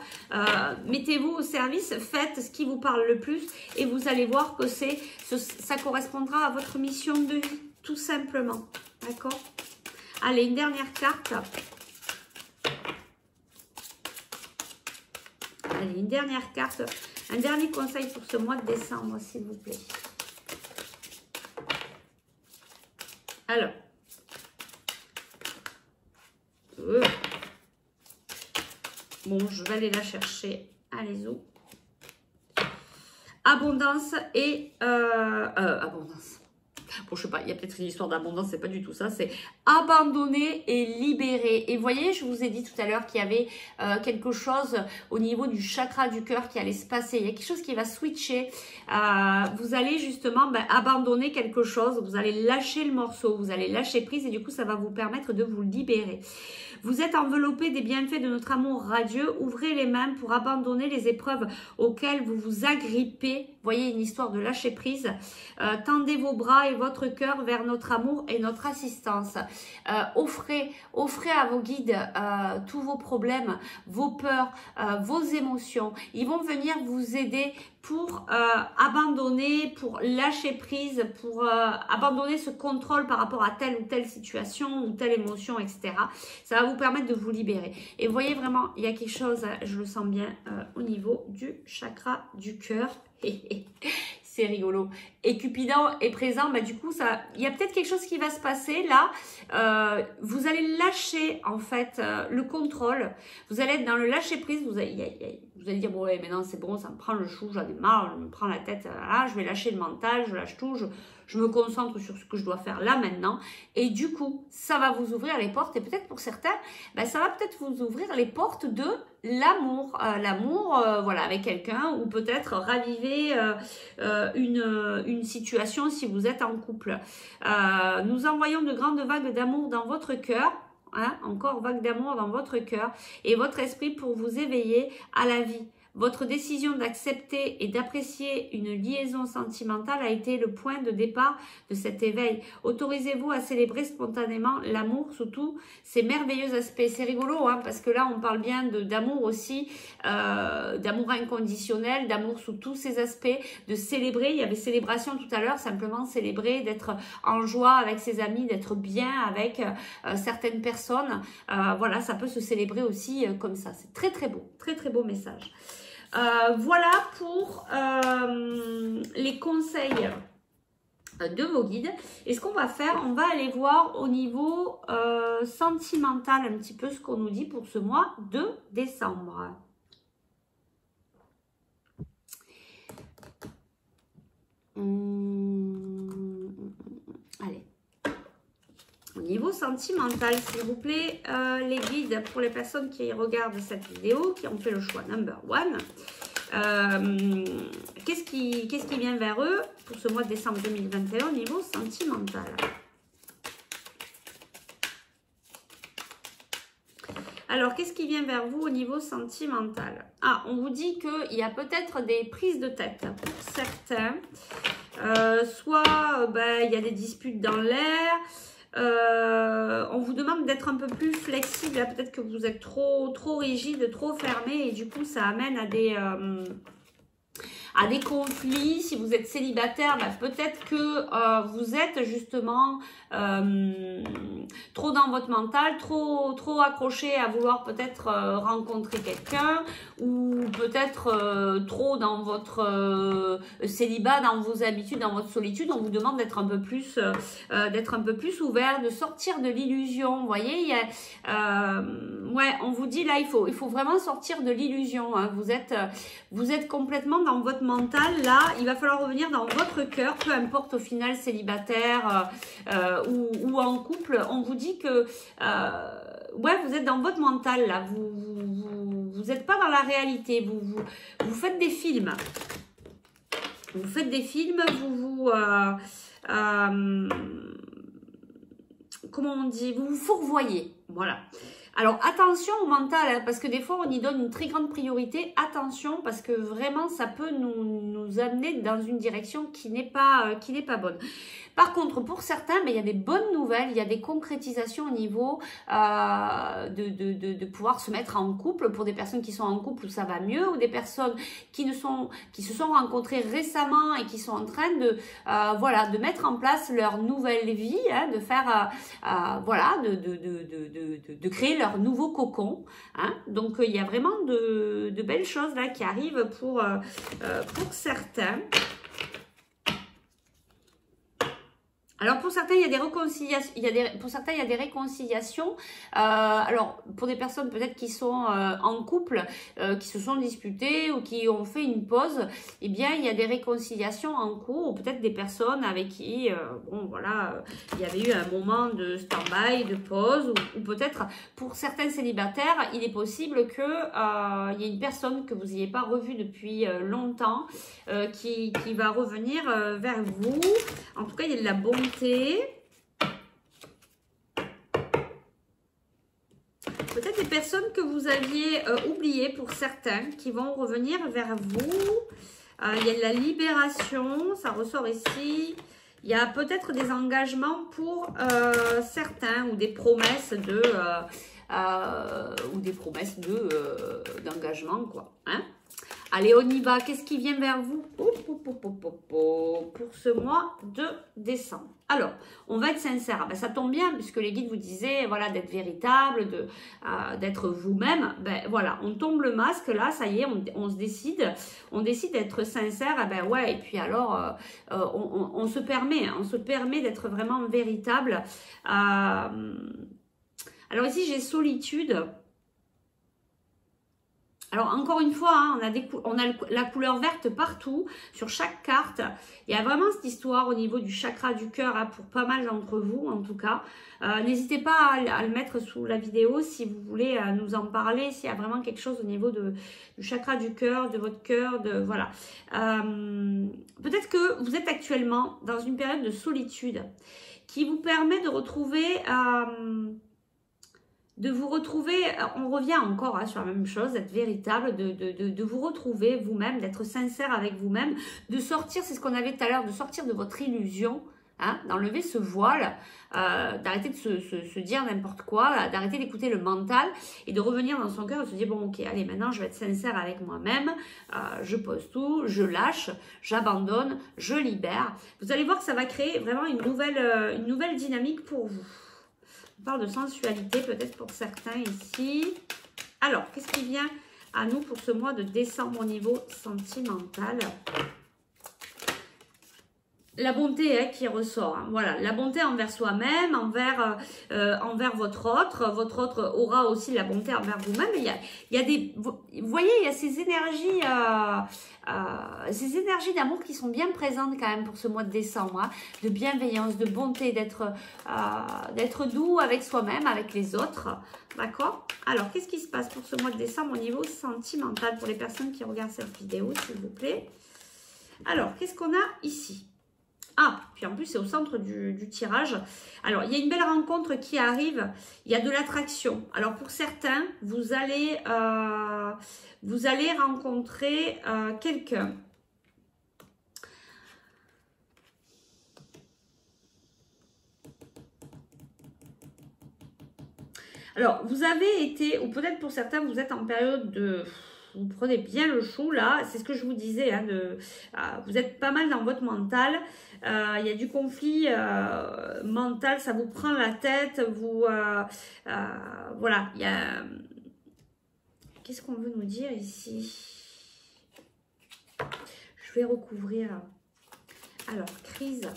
[SPEAKER 1] Mettez-vous au service. Faites ce qui vous parle le plus. Et vous allez voir que ça correspondra à votre mission de vie. Tout simplement. D'accord? Allez, une dernière carte. Allez, une dernière carte. Un dernier conseil pour ce mois de décembre, s'il vous plaît. Alors. Bon, je vais aller la chercher. Allez-y. Abondance et... abondance. Bon, je sais pas, il y a peut-être une histoire d'abondance, c'est pas du tout ça. C'est abandonner et libérer. Et vous voyez, je vous ai dit tout à l'heure qu'il y avait quelque chose au niveau du chakra du cœur qui allait se passer. Il y a quelque chose qui va switcher. Vous allez justement abandonner quelque chose. Vous allez lâcher le morceau. Vous allez lâcher prise et du coup, ça va vous permettre de vous libérer. Vous êtes enveloppé des bienfaits de notre amour radieux. Ouvrez les mains pour abandonner les épreuves auxquelles vous vous agrippez. Vous voyez, une histoire de lâcher prise. Tendez vos bras et votre cœur vers notre amour et notre assistance. Offrez à vos guides tous vos problèmes, vos peurs, vos émotions. Ils vont venir vous aider pour abandonner, pour lâcher prise, pour abandonner ce contrôle par rapport à telle ou telle situation ou telle émotion, etc. Ça va vous permettre de vous libérer. Et vous voyez vraiment, il y a quelque chose, je le sens bien, au niveau du chakra du cœur. C'est rigolo. Et Cupidon est présent, du coup, il y a peut-être quelque chose qui va se passer là. Vous allez lâcher en fait le contrôle. Vous allez être dans le lâcher prise. Vous allez dire, bon, ouais, maintenant c'est bon, ça me prend le chou, j'en ai marre, je me prends la tête. Là, je vais lâcher le mental, je lâche tout, je me concentre sur ce que je dois faire là maintenant. Et du coup, ça va vous ouvrir les portes. Et peut-être pour certains, ça va peut-être vous ouvrir les portes de l'amour. Voilà, avec quelqu'un, ou peut-être raviver une situation si vous êtes en couple. Nous envoyons de grandes vagues d'amour dans votre cœur. Encore vague d'amour dans votre cœur et votre esprit pour vous éveiller à la vie. Votre décision d'accepter et d'apprécier une liaison sentimentale a été le point de départ de cet éveil. Autorisez-vous à célébrer spontanément l'amour sous tous ses merveilleux aspects. C'est rigolo, parce que là, on parle bien d'amour aussi, d'amour inconditionnel, d'amour sous tous ses aspects, de célébrer. Il y avait célébration tout à l'heure, simplement célébrer, d'être en joie avec ses amis, d'être bien avec certaines personnes. Voilà, ça peut se célébrer aussi comme ça. C'est très, très beau message. Voilà pour les conseils de vos guides. Et ce qu'on va faire, on va aller voir au niveau sentimental un petit peu ce qu'on nous dit pour ce mois de décembre. Allez. Au niveau sentimental, s'il vous plaît, les guides pour les personnes qui regardent cette vidéo, qui ont fait le choix number one. Qu'est-ce qui vient vers eux pour ce mois de décembre 2021 au niveau sentimental? Alors, qu'est-ce qui vient vers vous au niveau sentimental? On vous dit qu'il y a peut-être des prises de tête pour certains. Soit il y a des disputes dans l'air. On vous demande d'être un peu plus flexible. Peut-être que vous êtes trop rigide, trop fermé. Et du coup, ça amène à des conflits. Si vous êtes célibataire, peut-être que vous êtes justement trop dans votre mental, trop accroché à vouloir peut-être rencontrer quelqu'un, ou peut-être trop dans votre célibat, dans vos habitudes, dans votre solitude. On vous demande d'être un peu plus ouvert, de sortir de l'illusion. Vous voyez, on vous dit là, il faut vraiment sortir de l'illusion. Vous êtes complètement dans votre mental. Là, il va falloir revenir dans votre cœur, peu importe au final célibataire ou en couple. On vous dit que vous êtes dans votre mental là. Vous n'êtes pas dans la réalité. Vous faites des films. comment on dit, vous vous fourvoyez, voilà. Alors, attention au mental, hein, parce que des fois, on y donne une très grande priorité. Attention, parce que vraiment, ça peut nous amener dans une direction qui n'est pas bonne. Par contre, pour certains, mais il y a des bonnes nouvelles, il y a des concrétisations au niveau de pouvoir se mettre en couple, pour des personnes qui sont en couple où ça va mieux, ou des personnes qui se sont rencontrées récemment et qui sont en train de mettre en place leur nouvelle vie, hein, de faire, de créer leur nouveau cocon. Hein. Donc, il y a vraiment de belles choses là qui arrivent pour certains. Alors pour certains, il y a des réconciliations. Pour certains, il y a des réconciliations. Alors pour des personnes peut-être qui sont en couple, qui se sont disputées ou qui ont fait une pause, eh bien il y a des réconciliations en cours. Ou peut-être des personnes avec qui, il y avait eu un moment de stand-by, de pause, ou peut-être pour certains célibataires, il est possible que il y ait une personne que vous n'ayez pas revue depuis longtemps, qui va revenir vers vous. En tout cas, il y a de la bonté. Peut-être des personnes que vous aviez oubliées pour certains qui vont revenir vers vous. Il y a de la libération, ça ressort ici. Il y a peut-être des engagements pour certains ou des promesses d'engagement, quoi. Hein? Allez, on y va. Qu'est-ce qui vient vers vous pour ce mois de décembre? Alors, on va être sincère. Ben, ça tombe bien puisque les guides vous disaient voilà, d'être véritable, d'être vous-même. Ben, voilà, on tombe le masque là, ça y est, on se décide. On décide d'être sincère. Ben ouais, et puis alors, on se permet d'être vraiment véritable. Alors ici, j'ai solitude. Alors, encore une fois, hein, on a la couleur verte partout, sur chaque carte. Il y a vraiment cette histoire au niveau du chakra du cœur, hein, pour pas mal d'entre vous, en tout cas. N'hésitez pas à le mettre sous la vidéo si vous voulez nous en parler, s'il y a vraiment quelque chose au niveau du chakra du cœur, de votre cœur, voilà. Peut-être que vous êtes actuellement dans une période de solitude qui vous permet de retrouver... on revient encore hein, sur la même chose, d'être véritable, de vous retrouver vous-même, d'être sincère avec vous-même, de sortir, c'est ce qu'on avait tout à l'heure, de sortir de votre illusion, hein, d'enlever ce voile, d'arrêter de se dire n'importe quoi, d'arrêter d'écouter le mental et de revenir dans son cœur et se dire bon ok, allez maintenant je vais être sincère avec moi-même, je pose tout, je lâche, j'abandonne, je libère. Vous allez voir que ça va créer vraiment une nouvelle dynamique pour vous. On parle de sensualité peut-être pour certains ici. Alors, qu'est-ce qui vient à nous pour ce mois de décembre au niveau sentimental? La bonté hein, qui ressort. Hein. Voilà, la bonté envers soi-même, envers votre autre. Votre autre aura aussi la bonté envers vous-même. Il y a des, vous voyez, il y a ces énergies d'amour qui sont bien présentes quand même pour ce mois de décembre. Hein, de bienveillance, de bonté, d'être doux avec soi-même, avec les autres. D'accord? Alors, qu'est-ce qui se passe pour ce mois de décembre au niveau sentimental pour les personnes qui regardent cette vidéo, s'il vous plaît? Alors, qu'est-ce qu'on a ici? Ah, puis en plus, c'est au centre du tirage. Alors, il y a une belle rencontre qui arrive. Il y a de l'attraction. Alors, pour certains, vous allez rencontrer quelqu'un. Alors, vous avez été, ou peut-être pour certains, vous êtes en période de... Vous prenez bien le chou là, c'est ce que je vous disais, hein, vous êtes pas mal dans votre mental, il y a du conflit mental, ça vous prend la tête, voilà, il y a... Qu'est-ce qu'on veut nous dire ici? Je vais recouvrir. Alors, crise.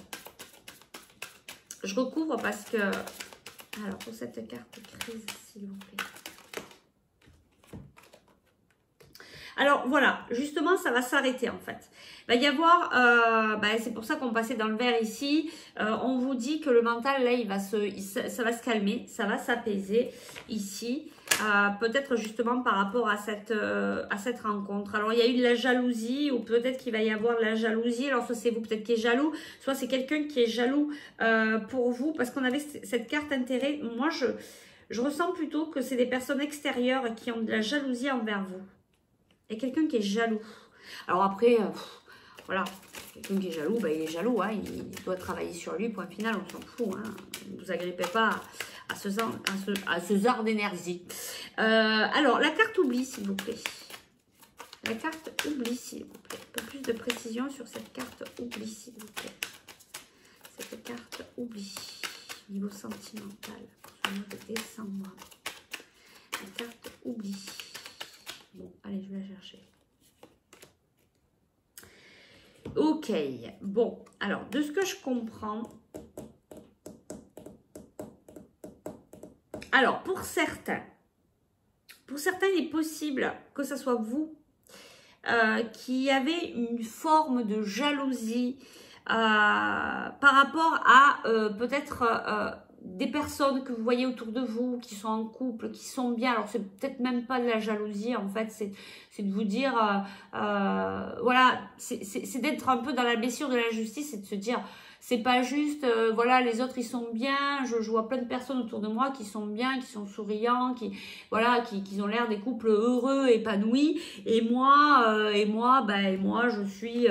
[SPEAKER 1] Je recouvre parce que... Alors, pour cette carte crise, s'il vous plaît. Alors voilà, justement, ça va s'arrêter en fait. Il va y avoir, c'est pour ça qu'on passait dans le vert ici. On vous dit que le mental, là, ça va se calmer, ça va s'apaiser ici. Peut-être justement par rapport à cette rencontre. Alors, il y a eu de la jalousie ou peut-être qu'il va y avoir de la jalousie. Alors, soit c'est vous peut-être qui est jaloux, soit c'est quelqu'un qui est jaloux pour vous parce qu'on avait cette carte intérêt. Moi, je ressens plutôt que c'est des personnes extérieures qui ont de la jalousie envers vous. Il y a quelqu'un qui est jaloux. Alors après, voilà, quelqu'un qui est jaloux, il est jaloux, hein, il doit travailler sur lui, point final, on s'en fout. Hein. Ne vous agrippez pas à ce genre d'énergie. Alors, la carte oubli, s'il vous plaît. La carte oubli, s'il vous plaît. Un peu plus de précision sur cette carte oubli, s'il vous plaît. Cette carte oubli, niveau sentimental, pour ce mois de décembre. La carte oubli. Bon, allez, je vais la chercher. Ok, bon, alors, de ce que je comprends... Alors, pour certains, il est possible que ce soit vous qui avez une forme de jalousie par rapport à peut-être... des personnes que vous voyez autour de vous, qui sont en couple, qui sont bien. Alors, c'est peut-être même pas de la jalousie, en fait, c'est de vous dire, voilà, c'est d'être un peu dans la blessure de l'injustice et de se dire, c'est pas juste, voilà, les autres, ils sont bien, je vois plein de personnes autour de moi qui sont bien, qui sont souriants, qui ont l'air des couples heureux, épanouis, et moi, je suis...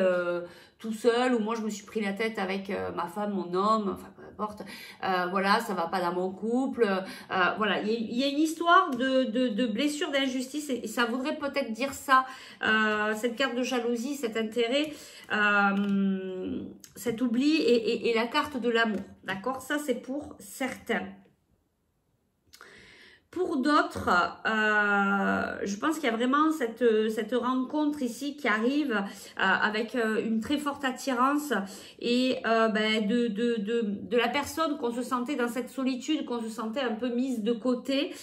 [SPEAKER 1] tout seul, ou moi je me suis pris la tête avec ma femme, mon homme, enfin peu importe, voilà, ça va pas dans mon couple, voilà, il y a une histoire de blessure, d'injustice, et ça voudrait peut-être dire ça, cette carte de jalousie, cet intérêt, cet oubli, et la carte de l'amour, d'accord? Ça c'est pour certains. Pour d'autres, je pense qu'il y a vraiment cette rencontre ici qui arrive avec une très forte attirance et de la personne qu'on se sentait dans cette solitude, qu'on se sentait un peu mise de côté.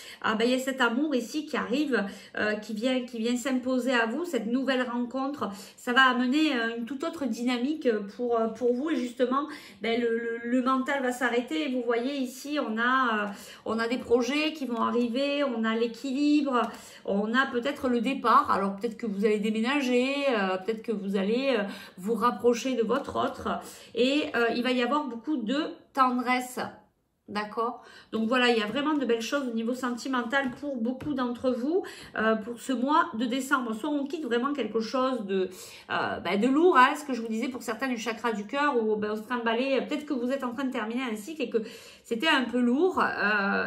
[SPEAKER 1] Il y a cet amour ici qui arrive, qui vient s'imposer à vous, cette nouvelle rencontre. Ça va amener une toute autre dynamique pour vous et justement, le mental va s'arrêter. Vous voyez ici, on a des projets qui vont arriver. On a l'équilibre, on a peut-être le départ, alors peut-être que vous allez déménager, peut-être que vous allez vous rapprocher de votre autre et il va y avoir beaucoup de tendresse, d'accord? Donc voilà, il y a vraiment de belles choses au niveau sentimental pour beaucoup d'entre vous pour ce mois de décembre. Soit on quitte vraiment quelque chose de lourd, hein, ce que je vous disais pour certains du chakra du cœur, où on se trimballe, peut-être que vous êtes en train de terminer un cycle et que c'était un peu lourd.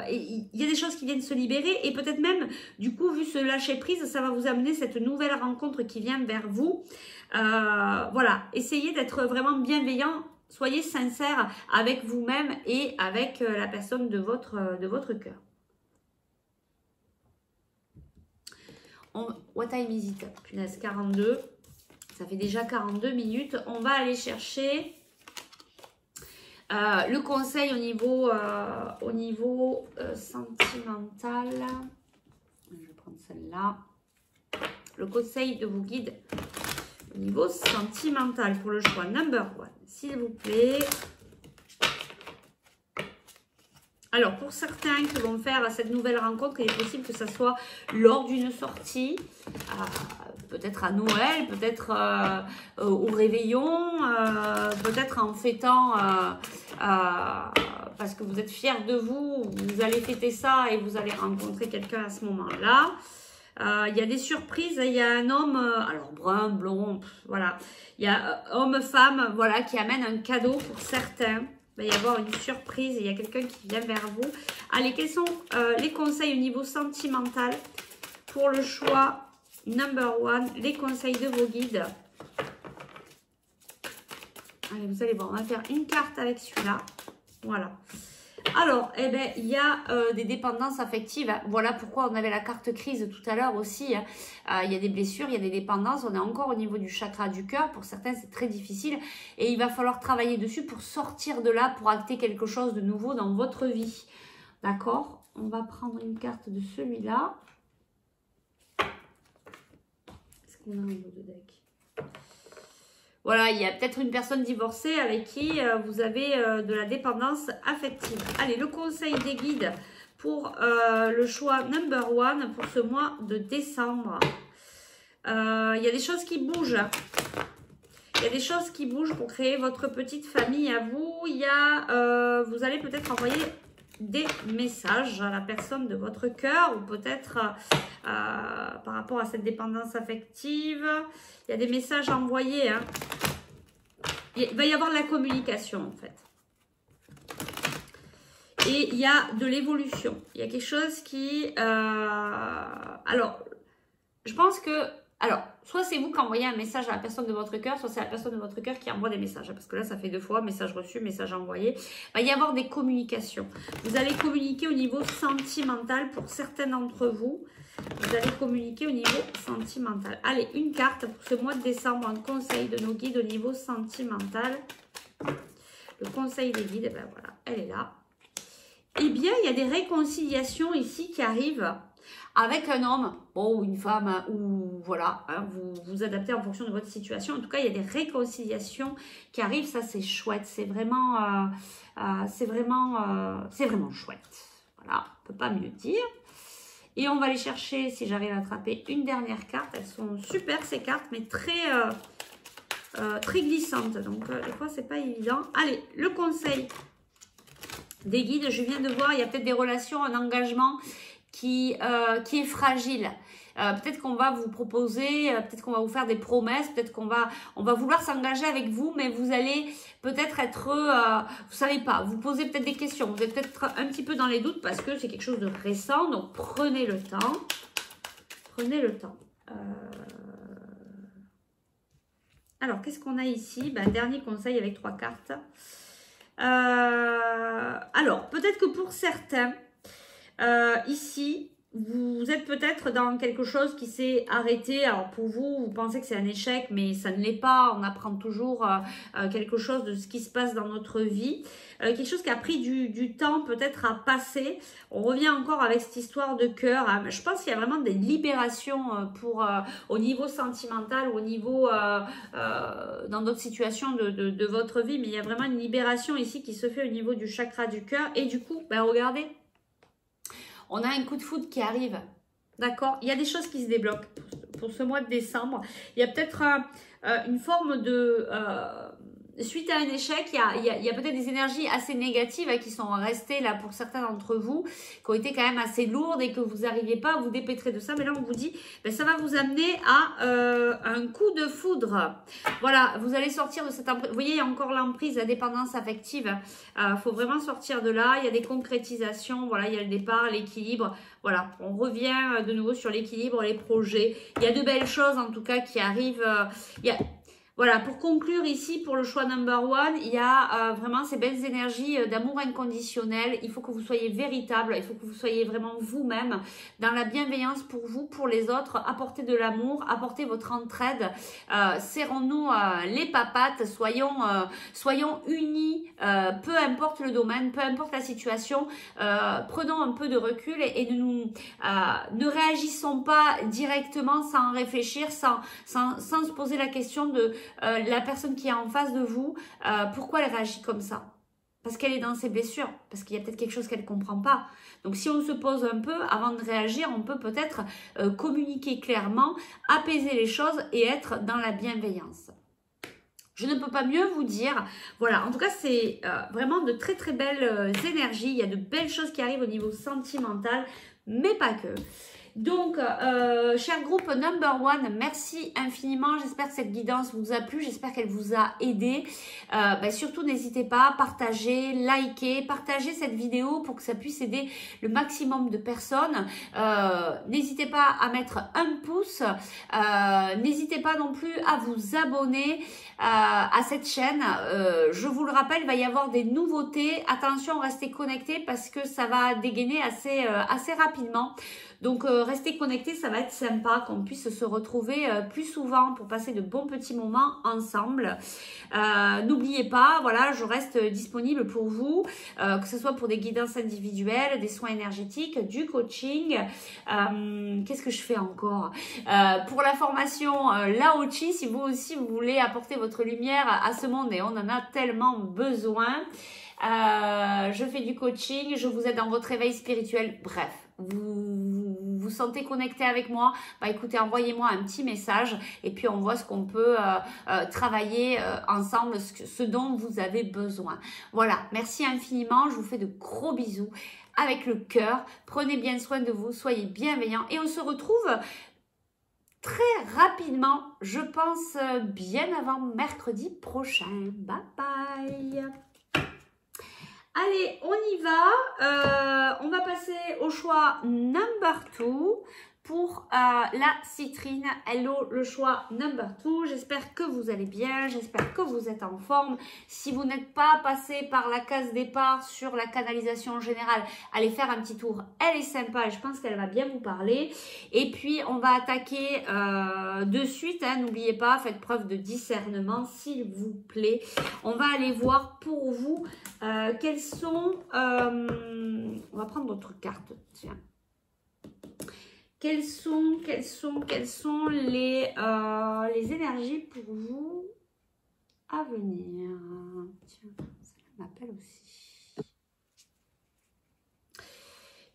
[SPEAKER 1] Et il y a des choses qui viennent se libérer et peut-être même, du coup, vu ce lâcher prise, ça va vous amener cette nouvelle rencontre qui vient vers vous. Voilà, essayez d'être vraiment bienveillant. Soyez sincère avec vous-même et avec la personne de votre cœur. What time is it? Punaise, 42. Ça fait déjà 42 minutes. On va aller chercher le conseil au niveau sentimental. Je vais prendre celle-là. Le conseil de vos guides au niveau sentimental pour le choix number 1, s'il vous plaît. Alors, pour certains qui vont faire cette nouvelle rencontre, il est possible que ça soit lors d'une sortie, peut-être à Noël, peut-être au réveillon, peut-être en fêtant, parce que vous êtes fiers de vous, vous allez fêter ça et vous allez rencontrer quelqu'un à ce moment-là. Il y a des surprises, il y a un homme, alors brun, blond, voilà. Il y a homme-femme, voilà, qui amène un cadeau pour certains. Il va y avoir une surprise et il y a quelqu'un qui vient vers vous. Allez, quels sont les conseils au niveau sentimental pour le choix number 1, les conseils de vos guides? Allez, vous allez voir, on va faire une carte avec celui-là. Voilà. Alors, il y a des dépendances affectives. Voilà pourquoi on avait la carte crise tout à l'heure aussi. Il y a des blessures, il y a des dépendances. On est encore au niveau du chakra du cœur. Pour certains, c'est très difficile. Et il va falloir travailler dessus pour sortir de là, pour acter quelque chose de nouveau dans votre vie. D'accord? On va prendre une carte de celui-là. qu'on a en dos de deck? Voilà, il y a peut-être une personne divorcée avec qui vous avez de la dépendance affective. Allez, le conseil des guides pour le choix number 1 pour ce mois de décembre. Il y a des choses qui bougent. Il y a des choses qui bougent pour créer votre petite famille à vous. Il y a, vous allez peut-être envoyer des messages à la personne de votre cœur ou peut-être par rapport à cette dépendance affective. Il y a des messages envoyés. Hein. Il va y avoir de la communication en fait. Et il y a de l'évolution. Il y a quelque chose qui... alors, je pense que... Alors, soit c'est vous qui envoyez un message à la personne de votre cœur, soit c'est la personne de votre cœur qui envoie des messages. Parce que là, ça fait 2 fois, message reçu, message envoyé. Il va y avoir des communications. Vous allez communiquer au niveau sentimental pour certains d'entre vous. Vous allez communiquer au niveau sentimental. Allez, une carte pour ce mois de décembre, un conseil de nos guides au niveau sentimental. Le conseil des guides, ben voilà, elle est là. Eh bien, il y a des réconciliations ici qui arrivent avec un homme, bon, ou une femme, hein, ou voilà, hein, vous vous adaptez en fonction de votre situation. En tout cas, il y a des réconciliations qui arrivent, ça c'est chouette, c'est vraiment chouette. Voilà, on ne peut pas mieux dire. Et on va aller chercher, si j'arrive à attraper, une dernière carte. Elles sont super ces cartes, mais très glissantes. Donc, des fois, c'est pas évident. Allez, le conseil des guides, je viens de voir, il y a peut-être des relations, un engagement qui est fragile. Peut-être qu'on va vous proposer, peut-être qu'on va vous faire des promesses, peut-être qu'on va vouloir s'engager avec vous, mais vous allez peut-être être, vous savez pas, vous posez peut-être des questions, vous êtes peut-être un petit peu dans les doutes parce que c'est quelque chose de récent, donc prenez le temps. Prenez le temps. Alors, qu'est-ce qu'on a ici? Ben, dernier conseil avec 3 cartes. Alors, peut-être que pour certains, ici, vous êtes peut-être dans quelque chose qui s'est arrêté. Alors pour vous, vous pensez que c'est un échec, mais ça ne l'est pas. On apprend toujours quelque chose de ce qui se passe dans notre vie. Quelque chose qui a pris du temps peut-être à passer. On revient encore avec cette histoire de cœur. Hein. Je pense qu'il y a vraiment des libérations au niveau sentimental, au niveau dans d'autres situations de votre vie. Mais il y a vraiment une libération ici qui se fait au niveau du chakra du cœur. Et du coup, ben regardez. On a un coup de foudre qui arrive, d'accord? Il y a des choses qui se débloquent pour ce mois de décembre. Il y a peut-être une forme de... suite à un échec, il y a peut-être des énergies assez négatives qui sont restées là pour certains d'entre vous, qui ont été quand même assez lourdes et que vous n'arriviez pas à vous dépêtrer de ça. Mais là, on vous dit, ben, ça va vous amener à un coup de foudre. Voilà, vous allez sortir de cette emprise. Vous voyez, il y a encore l'emprise, la dépendance affective. Faut vraiment sortir de là. Il y a des concrétisations. Voilà, il y a le départ, l'équilibre. Voilà, on revient de nouveau sur l'équilibre, les projets. Il y a de belles choses en tout cas qui arrivent. Voilà, pour conclure ici, pour le choix number 1, il y a vraiment ces belles énergies d'amour inconditionnel. Il faut que vous soyez véritable, il faut que vous soyez vraiment vous-même, dans la bienveillance pour vous, pour les autres. Apportez de l'amour, apportez votre entraide. Serrons-nous les papates, soyons unis, peu importe le domaine, peu importe la situation. Prenons un peu de recul et ne réagissons pas directement sans réfléchir, sans se poser la question de la personne qui est en face de vous, pourquoi elle réagit comme ça? Parce qu'elle est dans ses blessures, parce qu'il y a peut-être quelque chose qu'elle ne comprend pas. Donc si on se pose un peu avant de réagir, on peut peut-être communiquer clairement, apaiser les choses et être dans la bienveillance. Je ne peux pas mieux vous dire. Voilà, en tout cas, c'est vraiment de très très belles énergies. Il y a de belles choses qui arrivent au niveau sentimental, mais pas que. Donc, cher groupe number 1, merci infiniment. J'espère que cette guidance vous a plu. J'espère qu'elle vous a aidé. Surtout, n'hésitez pas à partager, liker, partager cette vidéo pour que ça puisse aider le maximum de personnes. N'hésitez pas à mettre un pouce. N'hésitez pas non plus à vous abonner à cette chaîne. Je vous le rappelle, il va y avoir des nouveautés. Attention, restez connectés parce que ça va dégainer assez rapidement. Donc, restez connectés, ça va être sympa qu'on puisse se retrouver plus souvent pour passer de bons petits moments ensemble. N'oubliez pas, voilà, je reste disponible pour vous, que ce soit pour des guidances individuelles, des soins énergétiques, du coaching. Qu'est-ce que je fais encore? Pour la formation Lao-Chi, si vous aussi vous voulez apporter votre lumière à ce monde et on en a tellement besoin. Je fais du coaching, je vous aide dans votre réveil spirituel. Bref, vous sentez connecté avec moi, bah écoutez, envoyez-moi un petit message et puis on voit ce qu'on peut travailler ensemble, ce dont vous avez besoin. Voilà, merci infiniment, je vous fais de gros bisous avec le cœur. Prenez bien soin de vous, soyez bienveillants et on se retrouve très rapidement, je pense bien avant mercredi prochain. Bye bye. Allez, on y va. On va passer au choix number 2 pour la citrine. Hello, le choix number 2. J'espère que vous allez bien. J'espère que vous êtes en forme. Si vous n'êtes pas passé par la case départ sur la canalisation générale, allez faire un petit tour. Elle est sympa et je pense qu'elle va bien vous parler. Et puis, on va attaquer de suite. Hein, n'oubliez pas, faites preuve de discernement, s'il vous plaît. On va aller voir pour vous quels sont... on va prendre d'autres cartes. Tiens. Quelles sont les énergies pour vous à venir? Tiens, ça m'appelle aussi.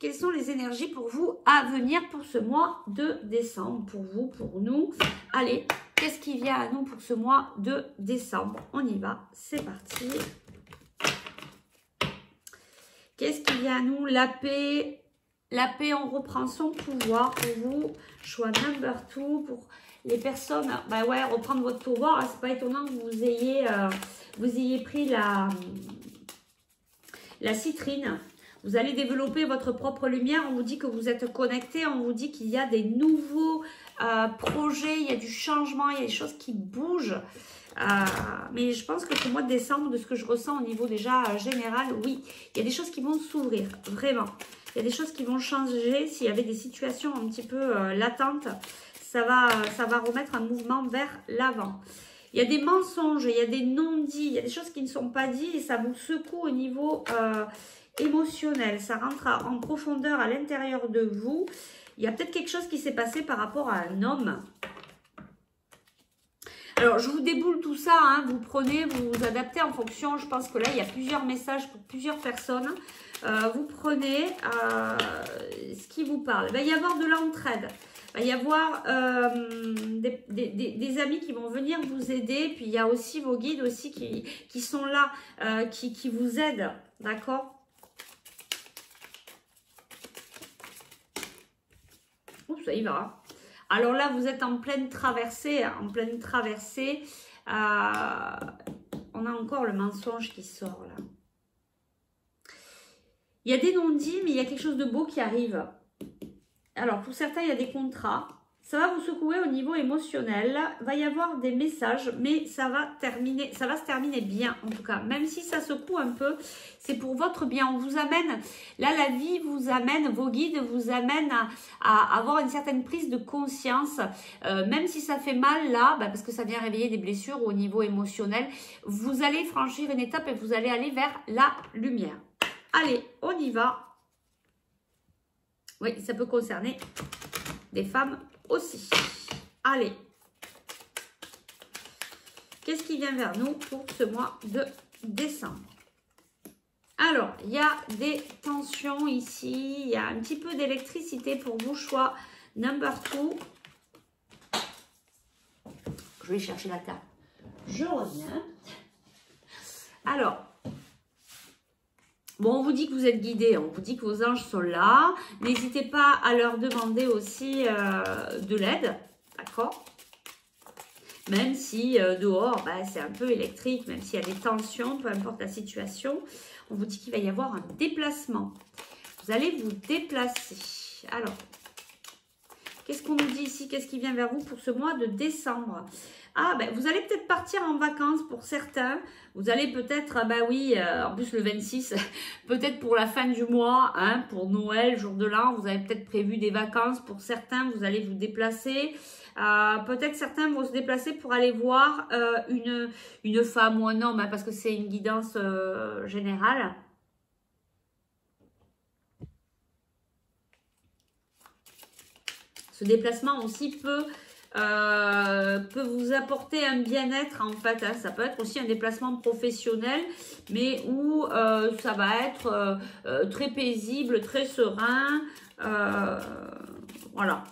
[SPEAKER 1] Quelles sont les énergies pour vous à venir pour ce mois de décembre? Pour vous, pour nous. Allez, qu'est-ce qui vient à nous pour ce mois de décembre? On y va, c'est parti. Qu'est-ce qui vient à nous? La paix. La paix, on reprend son pouvoir pour vous. Choix number 2 pour les personnes. Bah ouais, reprendre votre pouvoir. C'est pas étonnant que vous ayez pris la citrine. Vous allez développer votre propre lumière. On vous dit que vous êtes connecté. On vous dit qu'il y a des nouveaux projets. Il y a du changement. Il y a des choses qui bougent. Mais je pense que ce mois de décembre, de ce que je ressens au niveau déjà général, oui, il y a des choses qui vont s'ouvrir. Vraiment. Il y a des choses qui vont changer. S'il y avait des situations un petit peu latentes, ça va remettre un mouvement vers l'avant. Il y a des mensonges, il y a des non-dits, il y a des choses qui ne sont pas dites et ça vous secoue au niveau émotionnel. Ça rentre en profondeur à l'intérieur de vous. Il y a peut-être quelque chose qui s'est passé par rapport à un homme. Alors, je vous déboule tout ça, hein, vous prenez, vous vous adaptez en fonction. Je pense que là, il y a plusieurs messages pour plusieurs personnes. Vous prenez ce qui vous parle. Il va y avoir de l'entraide. Il va y avoir des amis qui vont venir vous aider. Puis, il y a aussi vos guides aussi qui sont là, qui vous aident. D'accord? Oups, ça y va. Alors là, vous êtes en pleine traversée. On a encore le mensonge qui sort là. Il y a des non-dits, mais il y a quelque chose de beau qui arrive. Alors, pour certains, il y a des contrats. Ça va vous secouer au niveau émotionnel. Il va y avoir des messages, mais ça va se terminer bien, en tout cas. Même si ça secoue un peu, c'est pour votre bien. On vous amène, là, la vie vous amène, vos guides vous amènent à avoir une certaine prise de conscience. Même si ça fait mal, là, parce que ça vient réveiller des blessures au niveau émotionnel, vous allez franchir une étape et vous allez aller vers la lumière. Allez, on y va. Oui, ça peut concerner des femmes aussi. Allez. Qu'est-ce qui vient vers nous pour ce mois de décembre? Alors, il y a des tensions ici. Il y a un petit peu d'électricité pour vous. Choix number 2. Je vais chercher la carte. Je reviens. Alors, bon, on vous dit que vous êtes guidé, on vous dit que vos anges sont là. N'hésitez pas à leur demander aussi de l'aide, d'accord? Même si dehors, c'est un peu électrique, même s'il y a des tensions, peu importe la situation, on vous dit qu'il va y avoir un déplacement. Vous allez vous déplacer. Alors, qu'est-ce qu'on nous dit ici? Qu'est-ce qui vient vers vous pour ce mois de décembre? Ah, ben, vous allez peut-être partir en vacances pour certains. Vous allez peut-être, ben oui, en plus le 26, peut-être pour la fin du mois, hein, pour Noël, jour de l'an, vous avez peut-être prévu des vacances. Pour certains, vous allez vous déplacer. Peut-être certains vont se déplacer pour aller voir une femme ou un homme, hein, parce que c'est une guidance générale. Ce déplacement aussi peut vous apporter un bien-être en fait. Hein. Ça peut être aussi un déplacement professionnel, mais où ça va être très paisible, très serein. Voilà.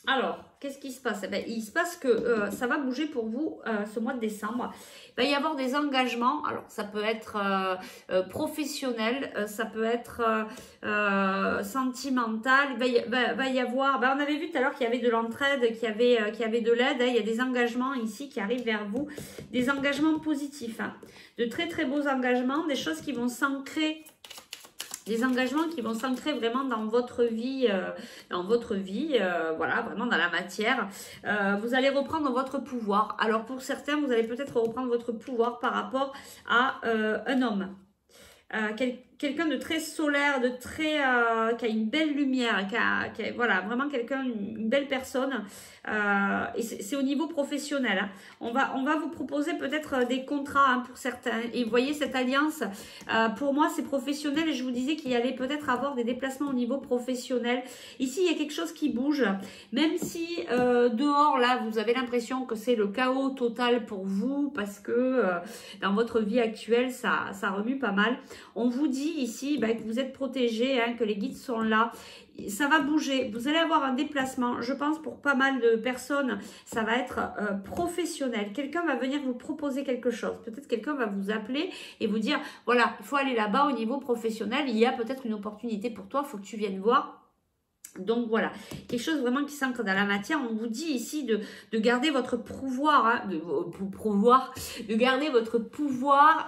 [SPEAKER 1] Alors, qu'est-ce qui se passe? Eh bien, il se passe que ça va bouger pour vous ce mois de décembre. Il va y avoir des engagements. Alors, ça peut être professionnel, ça peut être sentimental. Il va y avoir... Ben, on avait vu tout à l'heure qu'il y avait de l'entraide, qu'il y avait de l'aide. Hein. Il y a des engagements ici qui arrivent vers vous. Des engagements positifs. Hein. De très, très beaux engagements. Des choses qui vont s'ancrer. Des engagements qui vont s'ancrer vraiment dans votre vie, voilà, vraiment dans la matière. Vous allez reprendre votre pouvoir. Alors pour certains, vous allez peut-être reprendre votre pouvoir par rapport à un homme. Quelqu'un de très solaire, de très qui a une belle lumière, voilà, vraiment quelqu'un, une belle personne. Et c'est au niveau professionnel. Hein. On va vous proposer peut-être des contrats hein, pour certains. Et vous voyez cette alliance, pour moi c'est professionnel. Et je vous disais qu'il y allait peut-être avoir des déplacements au niveau professionnel. Ici il y a quelque chose qui bouge. Même si dehors là vous avez l'impression que c'est le chaos total pour vous. Parce que dans votre vie actuelle ça remue pas mal. On vous dit ici que vous êtes protégé, hein, que les guides sont là. Ça va bouger. Vous allez avoir un déplacement. Je pense pour pas mal de personnes, ça va être professionnel. Quelqu'un va venir vous proposer quelque chose. Peut-être quelqu'un va vous appeler et vous dire, voilà, il faut aller là-bas au niveau professionnel. Il y a peut-être une opportunité pour toi. Il faut que tu viennes voir. Donc voilà, quelque chose vraiment qui s'ancre dans la matière. On vous dit ici de garder votre pouvoir, hein, de garder votre pouvoir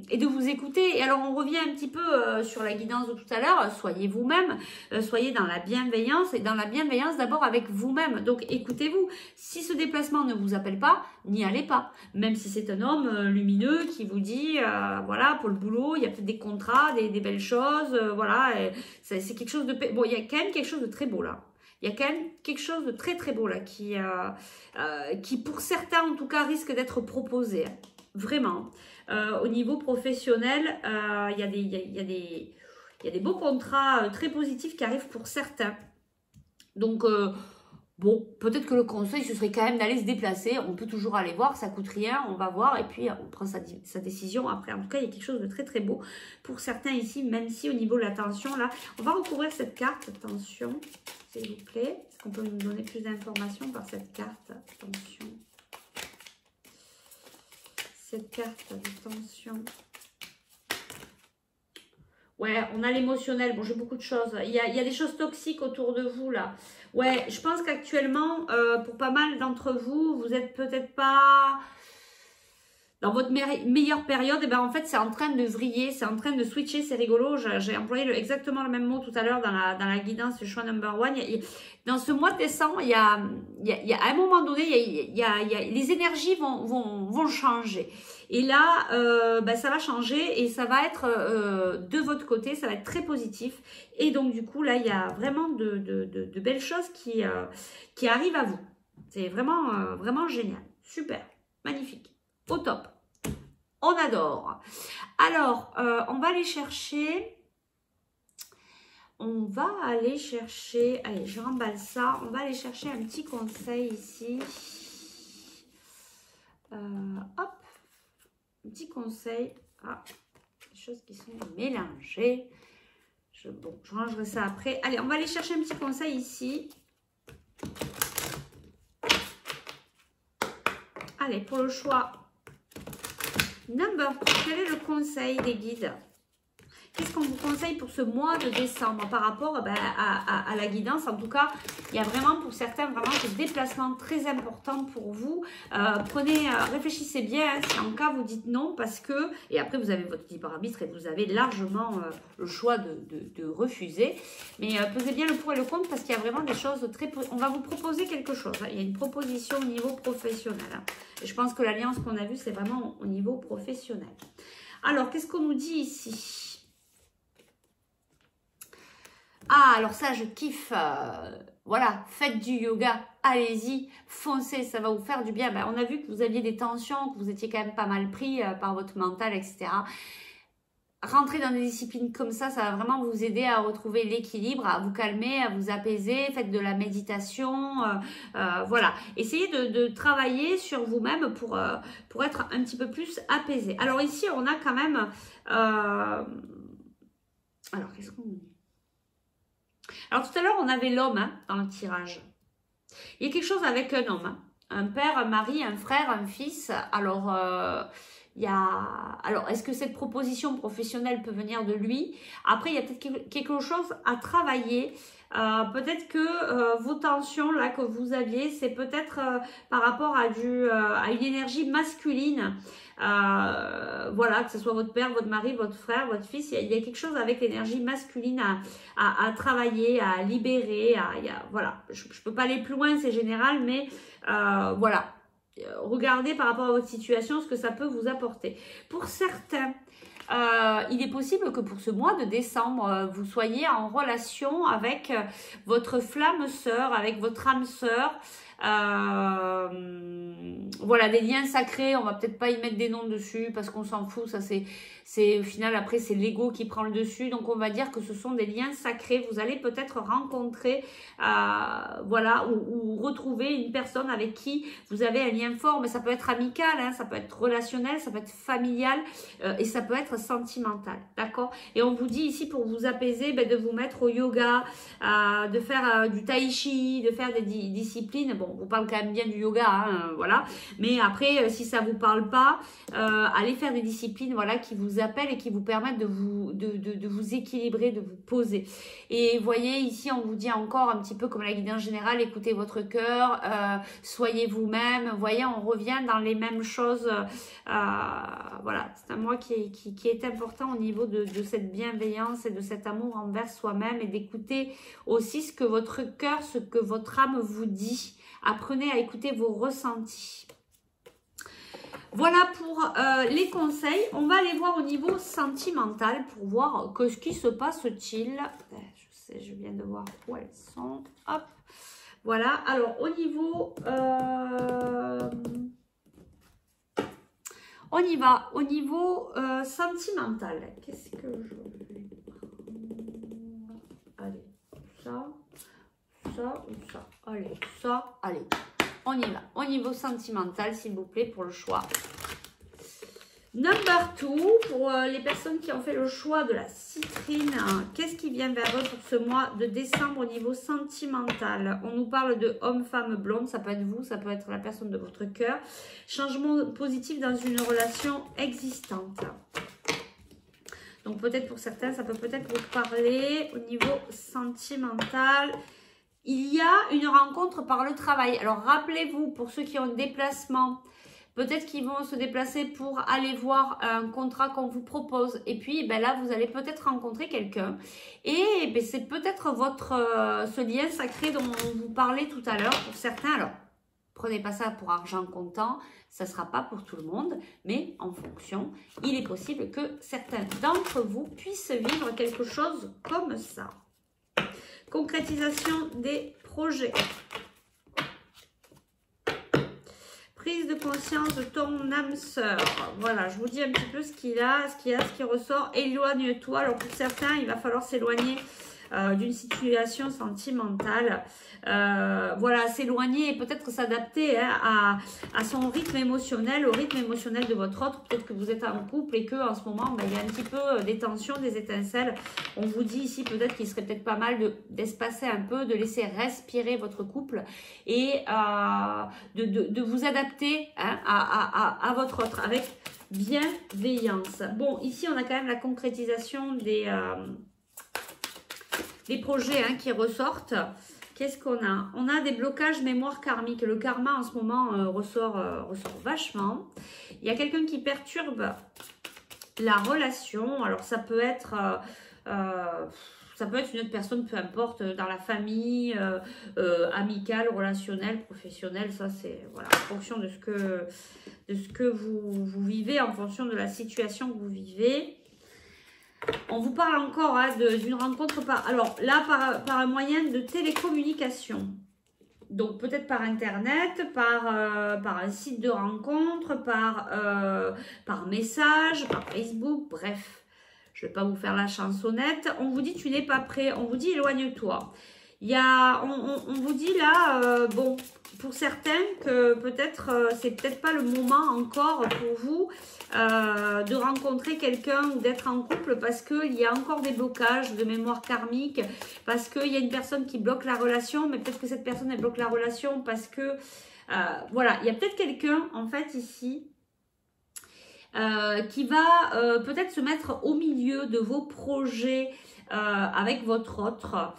[SPEAKER 1] et de vous écouter. Et alors on revient un petit peu sur la guidance de tout à l'heure. Soyez vous-même, soyez dans la bienveillance et dans la bienveillance d'abord avec vous-même. Donc écoutez-vous. Si ce déplacement ne vous appelle pas, n'y allez pas. Même si c'est un homme lumineux qui vous dit, voilà, pour le boulot, il y a peut-être des contrats, des belles choses, voilà. C'est quelque chose de... Bon, il y a quand même quelque chose de très beau là. Il y a quand même quelque chose de très très beau là qui pour certains en tout cas risque d'être proposé. Vraiment. Au niveau professionnel, il y a des beaux contrats très positifs qui arrivent pour certains. Donc... bon, peut-être que le conseil, ce serait quand même d'aller se déplacer. On peut toujours aller voir, ça coûte rien, on va voir et puis on prend sa décision. Après, en tout cas, il y a quelque chose de très très beau pour certains ici, même si au niveau de l'attention, là, on va recouvrir cette carte. Attention, s'il vous plaît. Est-ce qu'on peut nous donner plus d'informations par cette carte? Attention. Cette carte d'attention. Ouais, on a l'émotionnel. Bon, j'ai beaucoup de choses. Il y a des choses toxiques autour de vous, là. Ouais, je pense qu'actuellement, pour pas mal d'entre vous, vous êtes peut-être pas dans votre meilleure période. Et ben en fait, c'est en train de vriller, c'est en train de switcher. C'est rigolo. J'ai employé exactement le même mot tout à l'heure dans la guidance du choix number one. Dans ce mois de décembre, il y a à un moment donné, les énergies vont changer. Et là, ça va changer et ça va être de votre côté, ça va être très positif. Et donc, du coup, là, il y a vraiment de belles choses qui arrivent à vous. C'est vraiment, vraiment génial. Super, magnifique, au top. On adore. Alors, on va aller chercher... allez, je remballe ça. On va aller chercher un petit conseil ici. Hop. Un petit conseil. Ah, des choses qui sont mélangées. Je rangerai ça après. Allez, on va aller chercher un petit conseil ici. Allez, pour le choix number, quel est le conseil des guides? qu'est-ce qu'on vous conseille pour ce mois de décembre par rapport à la guidance? En tout cas, il y a vraiment pour certains vraiment ce déplacement très important pour vous. Réfléchissez bien, hein, si en cas vous dites non parce que, et après vous avez votre libre arbitre et vous avez largement le choix de refuser. Mais pesez bien le pour et le contre parce qu'il y a vraiment des choses très... On va vous proposer quelque chose, hein. Il y a une proposition au niveau professionnel. Hein. Et je pense que l'alliance qu'on a vue, c'est vraiment au niveau professionnel. Alors, qu'est-ce qu'on nous dit ici? Ah, alors ça, je kiffe. Voilà, faites du yoga, allez-y, foncez, ça va vous faire du bien. Ben, on a vu que vous aviez des tensions, que vous étiez quand même pas mal pris par votre mental, etc. Rentrer dans des disciplines comme ça va vraiment vous aider à retrouver l'équilibre, à vous calmer, à vous apaiser. Faites de la méditation, voilà. Essayez de travailler sur vous-même pour être un petit peu plus apaisé. Alors ici, on a quand même... alors, qu'est-ce qu'on dit? Alors tout à l'heure, on avait l'homme hein, dans le tirage. Il y a quelque chose avec un homme. Hein. Un père, un mari, un frère, un fils. Alors... Alors, est-ce que cette proposition professionnelle peut venir de lui? Après, il y a peut-être quelque chose à travailler. Peut-être que vos tensions là que vous aviez, c'est peut-être par rapport à une énergie masculine. Voilà, que ce soit votre père, votre mari, votre frère, votre fils, il y a quelque chose avec l'énergie masculine à travailler, à libérer. Voilà, je ne peux pas aller plus loin, c'est général, mais voilà. Regardez par rapport à votre situation ce que ça peut vous apporter. Pour certains, il est possible que pour ce mois de décembre, vous soyez en relation avec votre flamme sœur, avec votre âme sœur. Voilà, des liens sacrés, on va peut-être pas y mettre des noms dessus parce qu'on s'en fout, ça c'est au final après c'est l'ego qui prend le dessus, donc on va dire que ce sont des liens sacrés. Vous allez peut-être rencontrer voilà, ou retrouver une personne avec qui vous avez un lien fort, mais ça peut être amical, hein, ça peut être relationnel, ça peut être familial et ça peut être sentimental, d'accord? Et on vous dit ici pour vous apaiser, de vous mettre au yoga, de faire du tai chi, de faire des disciplines. Bon, on vous parle quand même bien du yoga, hein, voilà. Mais après, si ça vous parle pas, allez faire des disciplines, voilà, qui vous appellent et qui vous permettent de vous équilibrer, de vous poser. Et voyez, ici, on vous dit encore un petit peu comme la guidance générale, écoutez votre cœur, soyez vous-même. Vous voyez, on revient dans les mêmes choses. Voilà, c'est un mois qui est important au niveau de cette bienveillance et de cet amour envers soi-même et d'écouter aussi ce que votre cœur, ce que votre âme vous dit. Apprenez à écouter vos ressentis. Voilà pour les conseils. On va aller voir au niveau sentimental pour voir ce qui se passe-t-il. Je sais, je viens de voir où elles sont. Hop. Voilà. Alors, au niveau... on y va. Au niveau sentimental. Qu'est-ce que je vais prendre? Allez, ça ou ça. Allez, ça, allez. On y va. Au niveau sentimental, s'il vous plaît, pour le choix. Number 2, pour les personnes qui ont fait le choix de la citrine, qu'est-ce qui vient vers eux pour ce mois de décembre au niveau sentimental? On nous parle de homme, femme, blonde, ça peut être vous, ça peut être la personne de votre cœur. Changement positif dans une relation existante. Donc peut-être pour certains, ça peut peut-être vous parler au niveau sentimental. Il y a une rencontre par le travail. Alors, rappelez-vous, pour ceux qui ont un déplacement, peut-être qu'ils vont se déplacer pour aller voir un contrat qu'on vous propose. Et puis, là, vous allez peut-être rencontrer quelqu'un. Et c'est peut-être ce lien sacré dont on vous parlait tout à l'heure pour certains. Alors, prenez pas ça pour argent comptant. Ça ne sera pas pour tout le monde. Mais en fonction, il est possible que certains d'entre vous puissent vivre quelque chose comme ça. Concrétisation des projets. Prise de conscience de ton âme sœur. Voilà, je vous dis un petit peu ce qu'il a, ce qui ressort. Éloigne-toi. Alors pour certains, il va falloir s'éloigner d'une situation sentimentale. Voilà, s'éloigner et peut-être s'adapter hein, à son rythme émotionnel, au rythme émotionnel de votre autre. Peut-être que vous êtes en couple et que en ce moment, il y a un petit peu des tensions, des étincelles. On vous dit ici peut-être qu'il serait peut-être pas mal d'espacer un peu, de laisser respirer votre couple et de vous adapter hein, à votre autre avec bienveillance. Bon, ici, on a quand même la concrétisation des projets hein, qui ressortent. Qu'est-ce qu'on a? On a des blocages mémoire karmique. Le karma, en ce moment, ressort vachement. Il y a quelqu'un qui perturbe la relation. Alors, ça peut être une autre personne, peu importe, dans la famille, amicale, relationnelle, professionnelle. Ça, c'est voilà, en fonction de ce que vous vivez, en fonction de la situation que vous vivez. On vous parle encore hein, d'une rencontre alors là, par un moyen de télécommunication. Donc peut-être par internet, par un site de rencontre, par message, par Facebook, bref. Je ne vais pas vous faire la chansonnette. On vous dit tu n'es pas prêt, on vous dit éloigne-toi. On vous dit là, bon, pour certains que peut-être c'est peut-être pas le moment encore pour vous de rencontrer quelqu'un ou d'être en couple parce qu'il y a encore des blocages de mémoire karmique, parce qu'il y a une personne qui bloque la relation, mais peut-être que cette personne elle bloque la relation parce que voilà, il y a peut-être quelqu'un en fait ici qui va peut-être se mettre au milieu de vos projets avec votre autre.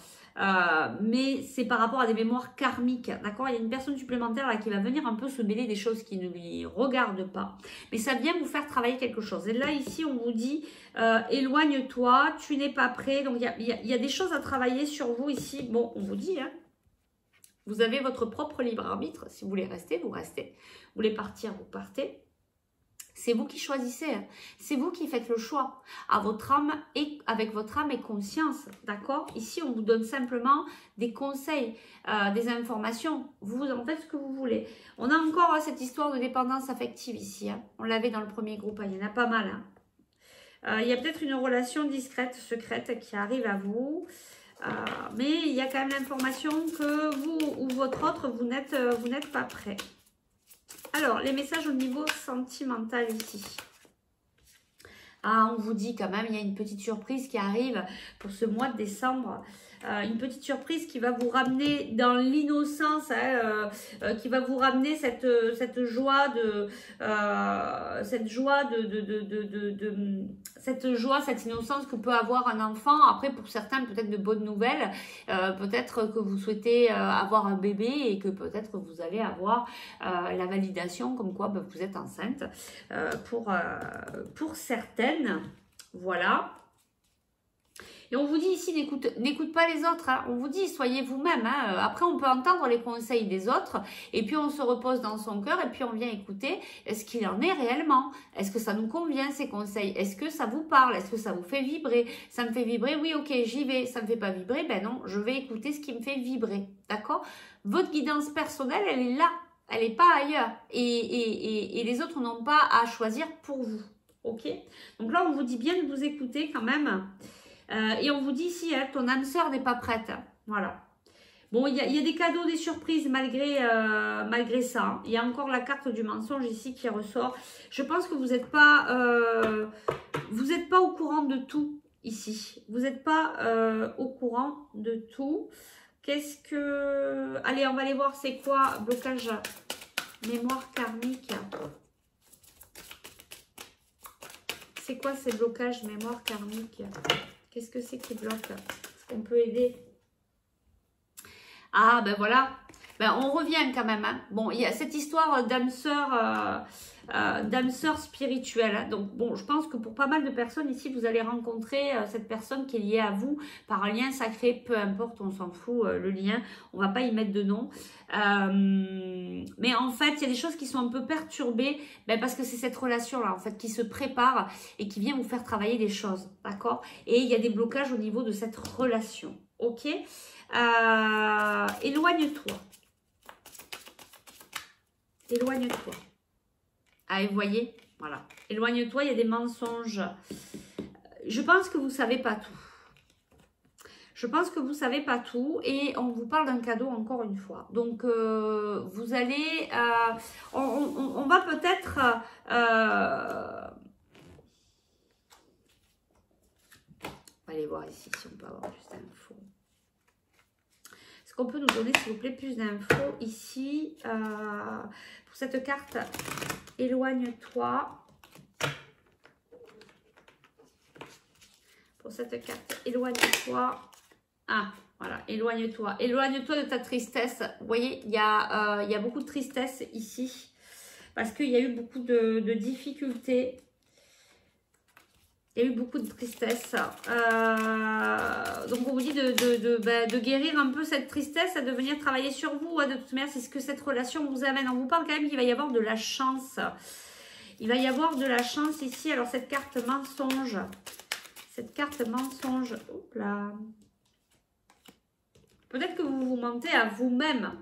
[SPEAKER 1] Mais c'est par rapport à des mémoires karmiques, d'accord? Il y a une personne supplémentaire là qui va venir un peu se mêler des choses qui ne lui regardent pas, mais ça vient vous faire travailler quelque chose. Et là ici on vous dit éloigne-toi, tu n'es pas prêt. Donc il y a des choses à travailler sur vous ici. Bon, on vous dit hein, vous avez votre propre libre arbitre. Si vous voulez rester, vous restez. Vous voulez partir, vous partez. C'est vous qui choisissez, hein. C'est vous qui faites le choix à votre âme et avec votre âme et conscience, d'accord? Ici, on vous donne simplement des conseils, des informations. Vous en faites ce que vous voulez. On a encore cette histoire de dépendance affective ici. Hein. On l'avait dans le premier groupe, hein. Il y en a pas mal. Hein. Il y a peut-être une relation discrète, secrète qui arrive à vous. Mais il y a quand même l'information que vous ou votre autre, vous n'êtes pas prêt. Alors, les messages au niveau sentimental ici. Ah, on vous dit quand même, il y a une petite surprise qui arrive pour ce mois de décembre. Une petite surprise qui va vous ramener dans l'innocence, hein, qui va vous ramener cette joie, cette innocence que peut avoir un enfant. Après, pour certains, peut-être de bonnes nouvelles. Peut-être que vous souhaitez avoir un bébé et que peut-être vous allez avoir la validation comme quoi vous êtes enceinte pour certaines. Voilà. Et on vous dit ici, n'écoute pas les autres. Hein. On vous dit, soyez vous-même. Hein. Après, on peut entendre les conseils des autres. Et puis, on se repose dans son cœur. Et puis, on vient écouter ce qu'il en est réellement. Est-ce que ça nous convient, ces conseils? Est-ce que ça vous parle? Est-ce que ça vous fait vibrer? Ça me fait vibrer? Oui, ok, j'y vais. Ça ne me fait pas vibrer? Ben non, je vais écouter ce qui me fait vibrer. D'accord? Votre guidance personnelle, elle est là. Elle n'est pas ailleurs. Et les autres n'ont pas à choisir pour vous. Ok? Donc là, on vous dit bien de vous écouter quand même. Et on vous dit ici, hein, ton âme sœur n'est pas prête. Voilà. Bon, il y a des cadeaux, des surprises malgré ça. Hein. Il y a encore la carte du mensonge ici qui ressort. Je pense que vous n'êtes pas au courant de tout ici. Vous n'êtes pas au courant de tout. Qu'est-ce que... Allez, on va aller voir c'est quoi blocage mémoire karmique. C'est quoi ces blocages mémoire karmique? Qu'est-ce que c'est qui bloque? Est-ce qu'on peut aider? Ah, ben voilà. Ben, on revient quand même. Hein. Bon, il y a cette histoire d'âme sœur spirituelle. Hein. Donc, bon, je pense que pour pas mal de personnes ici, vous allez rencontrer cette personne qui est liée à vous par un lien sacré. Peu importe, on s'en fout, le lien. On va pas y mettre de nom. Mais en fait, il y a des choses qui sont un peu perturbées parce que c'est cette relation-là, en fait, qui se prépare et qui vient vous faire travailler des choses. D'accord? Et il y a des blocages au niveau de cette relation. Ok? Éloigne-toi. Éloigne-toi. Ah, et vous voyez, voilà. Éloigne-toi, il y a des mensonges. Je pense que vous ne savez pas tout. Je pense que vous ne savez pas tout et on vous parle d'un cadeau encore une fois. Donc, vous allez... on va peut-être... on va aller voir ici si on peut avoir plus d'infos. Est-ce qu'on peut nous donner, s'il vous plaît, plus d'infos ici pour cette carte? Éloigne-toi. pour cette carte. Éloigne-toi. Ah, voilà, éloigne-toi. Éloigne-toi de ta tristesse. Vous voyez, il y a beaucoup de tristesse ici. Parce qu'il y a eu beaucoup de difficultés. Il y a eu beaucoup de tristesse. Donc, on vous dit de guérir un peu cette tristesse, de venir travailler sur vous. De toute manière, c'est ce que cette relation vous amène. On vous parle quand même qu'il va y avoir de la chance. Il va y avoir de la chance ici. Alors, cette carte mensonge. Cette carte mensonge. Hop là. Peut-être que vous vous mentez à vous-même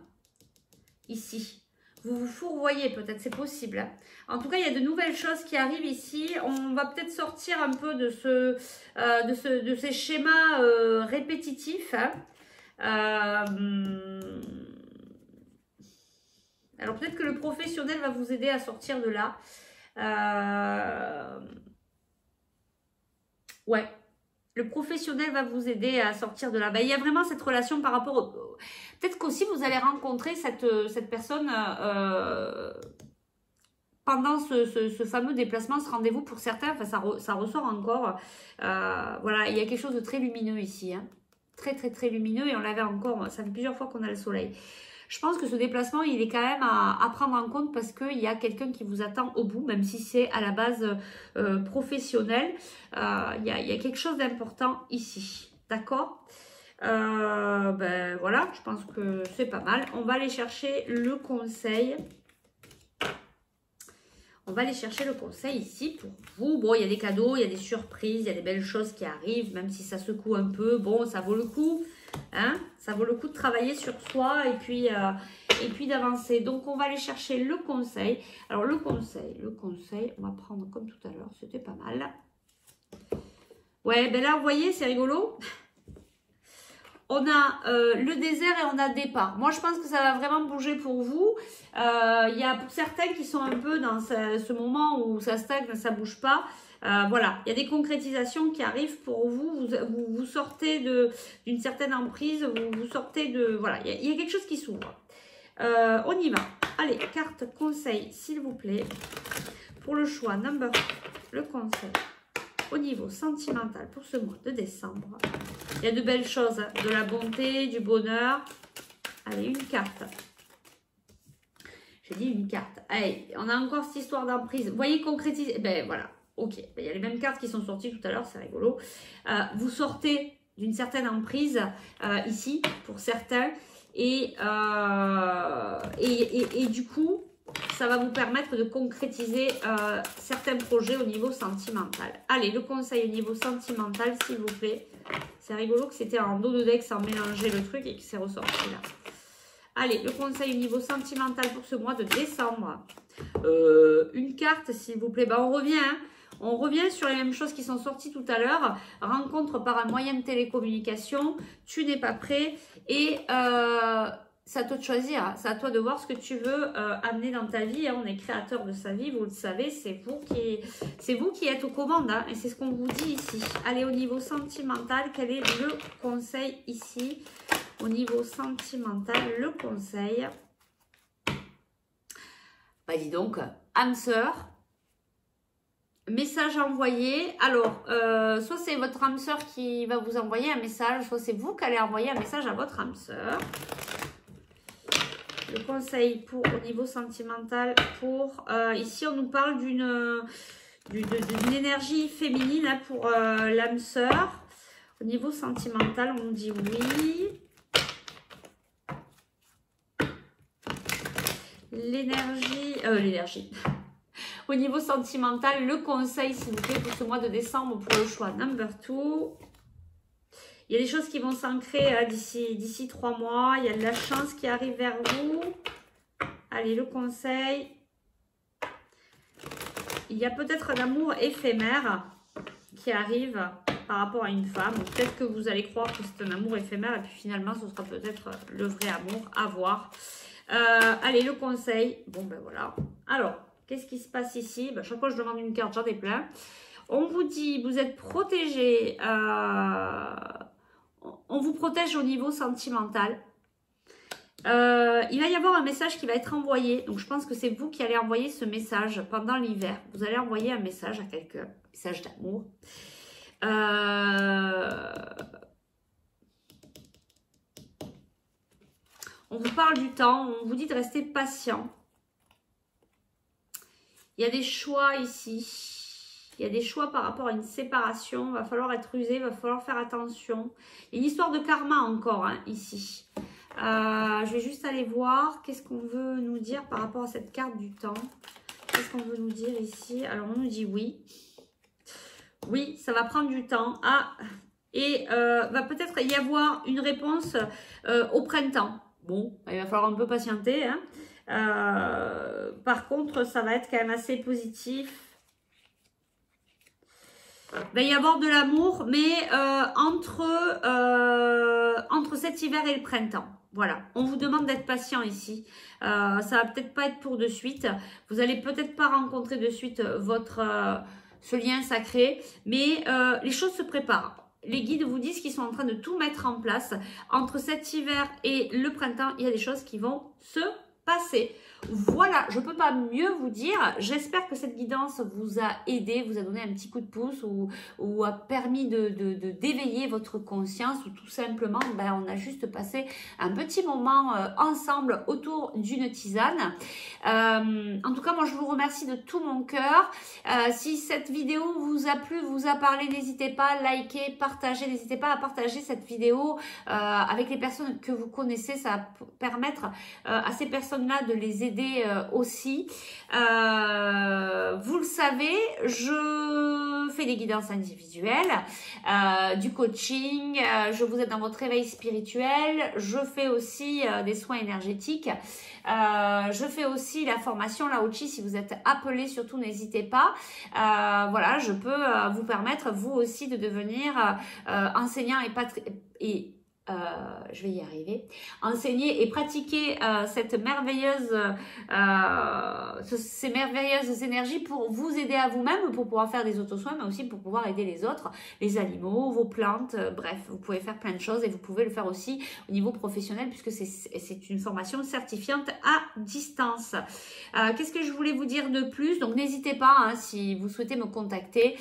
[SPEAKER 1] ici. Vous vous fourvoyez peut-être, c'est possible. En tout cas, il y a de nouvelles choses qui arrivent ici. On va peut-être sortir un peu de ces schémas répétitifs. Alors peut-être que le professionnel va vous aider à sortir de là. Ouais. Le professionnel va vous aider à sortir de là. Il y a vraiment cette relation par rapport au... Peut-être qu'aussi vous allez rencontrer cette personne pendant ce fameux déplacement, ce rendez-vous pour certains. Enfin, ça ressort encore. Voilà, il y a quelque chose de très lumineux ici. Hein. Très, très, très lumineux. Et on l'avait encore, ça fait plusieurs fois qu'on a le soleil. Je pense que ce déplacement, il est quand même à prendre en compte parce qu'il y a quelqu'un qui vous attend au bout, même si c'est à la base professionnel. Il y a quelque chose d'important ici. D'accord ? Voilà, je pense que c'est pas mal. On va aller chercher le conseil. On va aller chercher le conseil ici pour vous. Bon, il y a des cadeaux, il y a des surprises, il y a des belles choses qui arrivent, même si ça secoue un peu. Bon, ça vaut le coup. Hein, ça vaut le coup de travailler sur soi et puis d'avancer. Donc, on va aller chercher le conseil. Alors, le conseil, on va prendre comme tout à l'heure. C'était pas mal. Ouais, ben là, vous voyez, c'est rigolo. On a le désert et on a départ. Moi, je pense que ça va vraiment bouger pour vous. Il y a pour certains qui sont un peu dans ce moment où ça stagne, ça bouge pas. Voilà, il y a des concrétisations qui arrivent pour vous. Vous sortez d'une certaine emprise. Vous sortez de... Voilà, il y a quelque chose qui s'ouvre. On y va. Allez, carte conseil, s'il vous plaît. Pour le choix number 2, le conseil au niveau sentimental pour ce mois de décembre. Il y a de belles choses, hein, de la bonté, du bonheur. Allez, une carte. J'ai dit une carte. Allez, on a encore cette histoire d'emprise. Vous voyez, concrétiser. Ben voilà, ok. Ben, il y a les mêmes cartes qui sont sorties tout à l'heure, c'est rigolo. Vous sortez d'une certaine emprise ici, pour certains. Et du coup, ça va vous permettre de concrétiser certains projets au niveau sentimental. Allez, le conseil au niveau sentimental, s'il vous plaît. C'est rigolo que c'était en dos de deck sans mélanger le truc et que c'est ressorti là. Allez, le conseil au niveau sentimental pour ce mois de décembre. Une carte, s'il vous plaît. Ben, on revient, hein. On revient sur les mêmes choses qui sont sorties tout à l'heure. Rencontre par un moyen de télécommunication. Tu n'es pas prêt. Et c'est à toi de choisir. C'est à toi de voir ce que tu veux amener dans ta vie. On est créateur de sa vie, vous le savez. C'est vous qui êtes aux commandes. Hein, et c'est ce qu'on vous dit ici. Allez, au niveau sentimental, quel est le conseil ici? Au niveau sentimental, le conseil. Bah dis donc, âme sœur. Message envoyé. Alors, soit c'est votre âme sœur qui va vous envoyer un message, soit c'est vous qui allez envoyer un message à votre âme sœur. Le conseil au niveau sentimental pour... ici, on nous parle d'une énergie féminine hein, pour l'âme sœur. Au niveau sentimental, on dit oui. L'énergie. Au niveau sentimental, le conseil, s'il vous plaît, pour ce mois de décembre, pour le choix number 2. Il y a des choses qui vont s'ancrer d'ici 3 mois. Il y a de la chance qui arrive vers vous. Allez, le conseil. Il y a peut-être un amour éphémère qui arrive par rapport à une femme. Peut-être que vous allez croire que c'est un amour éphémère et puis finalement, ce sera peut-être le vrai amour à voir. Allez, le conseil. Bon, ben voilà. Alors, qu'est-ce qui se passe ici? Ben, chaque fois que je demande une carte, j'en ai plein. On vous dit, vous êtes protégé. On vous protège au niveau sentimental. Il va y avoir un message qui va être envoyé. Donc, je pense que c'est vous qui allez envoyer ce message pendant l'hiver. Vous allez envoyer un message à quelqu'un. Message d'amour. On vous parle du temps, on vous dit de rester patient. Il y a des choix ici. Il y a des choix par rapport à une séparation. Il va falloir être rusé, il va falloir faire attention. Il y a une histoire de karma encore hein, ici. Je vais juste aller voir qu'est-ce qu'on veut nous dire par rapport à cette carte du temps. Qu'est-ce qu'on veut nous dire ici? Alors, on nous dit oui. Oui, ça va prendre du temps. Ah, et va peut-être y avoir une réponse au printemps. Bon, il va falloir un peu patienter. Hein. Par contre, ça va être quand même assez positif. Il va y avoir de l'amour, mais entre cet hiver et le printemps. Voilà, on vous demande d'être patient ici. Ça va peut-être pas être pour de suite. Vous allez peut-être pas rencontrer de suite ce lien sacré, mais les choses se préparent. Les guides vous disent qu'ils sont en train de tout mettre en place. Entre cet hiver et le printemps, il y a des choses qui vont se passer. Voilà, je ne peux pas mieux vous dire. J'espère que cette guidance vous a aidé, vous a donné un petit coup de pouce ou a permis d'éveiller votre conscience ou tout simplement, on a juste passé un petit moment ensemble autour d'une tisane. En tout cas, moi, je vous remercie de tout mon cœur. Si cette vidéo vous a plu, vous a parlé, n'hésitez pas à liker, partager. N'hésitez pas à partager cette vidéo avec les personnes que vous connaissez. Ça va permettre à ces personnes-là de les aider aussi. Vous le savez, je fais des guidances individuelles, du coaching, je vous aide dans votre réveil spirituel, je fais aussi des soins énergétiques, je fais aussi la formation Lao-Chi. Si vous êtes appelé, surtout n'hésitez pas. Voilà, je peux vous permettre vous aussi de devenir enseignant et je vais y arriver, enseigner et pratiquer ces merveilleuses énergies pour vous aider à vous-même, pour pouvoir faire des auto-soins, mais aussi pour pouvoir aider les autres, les animaux, vos plantes, bref, vous pouvez faire plein de choses et vous pouvez le faire aussi au niveau professionnel puisque c'est une formation certifiante à distance. Qu'est-ce que je voulais vous dire de plus? Donc n'hésitez pas, hein, si vous souhaitez me contacter,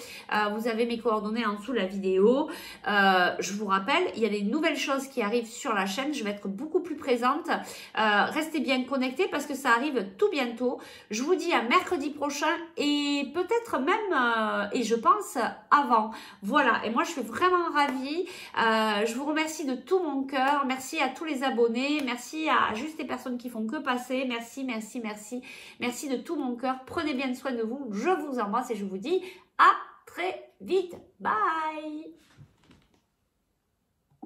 [SPEAKER 1] vous avez mes coordonnées en dessous de la vidéo. Je vous rappelle, il y a des nouvelles choses qui arrivent sur la chaîne, je vais être beaucoup plus présente. Restez bien connectés parce que ça arrive tout bientôt. Je vous dis à mercredi prochain et peut-être même, et je pense, avant. Voilà, et moi je suis vraiment ravie. Je vous remercie de tout mon cœur. Merci à tous les abonnés. Merci à juste les personnes qui font que passer. Merci, merci, merci. Merci de tout mon cœur. Prenez bien soin de vous. Je vous embrasse et je vous dis à très vite. Bye!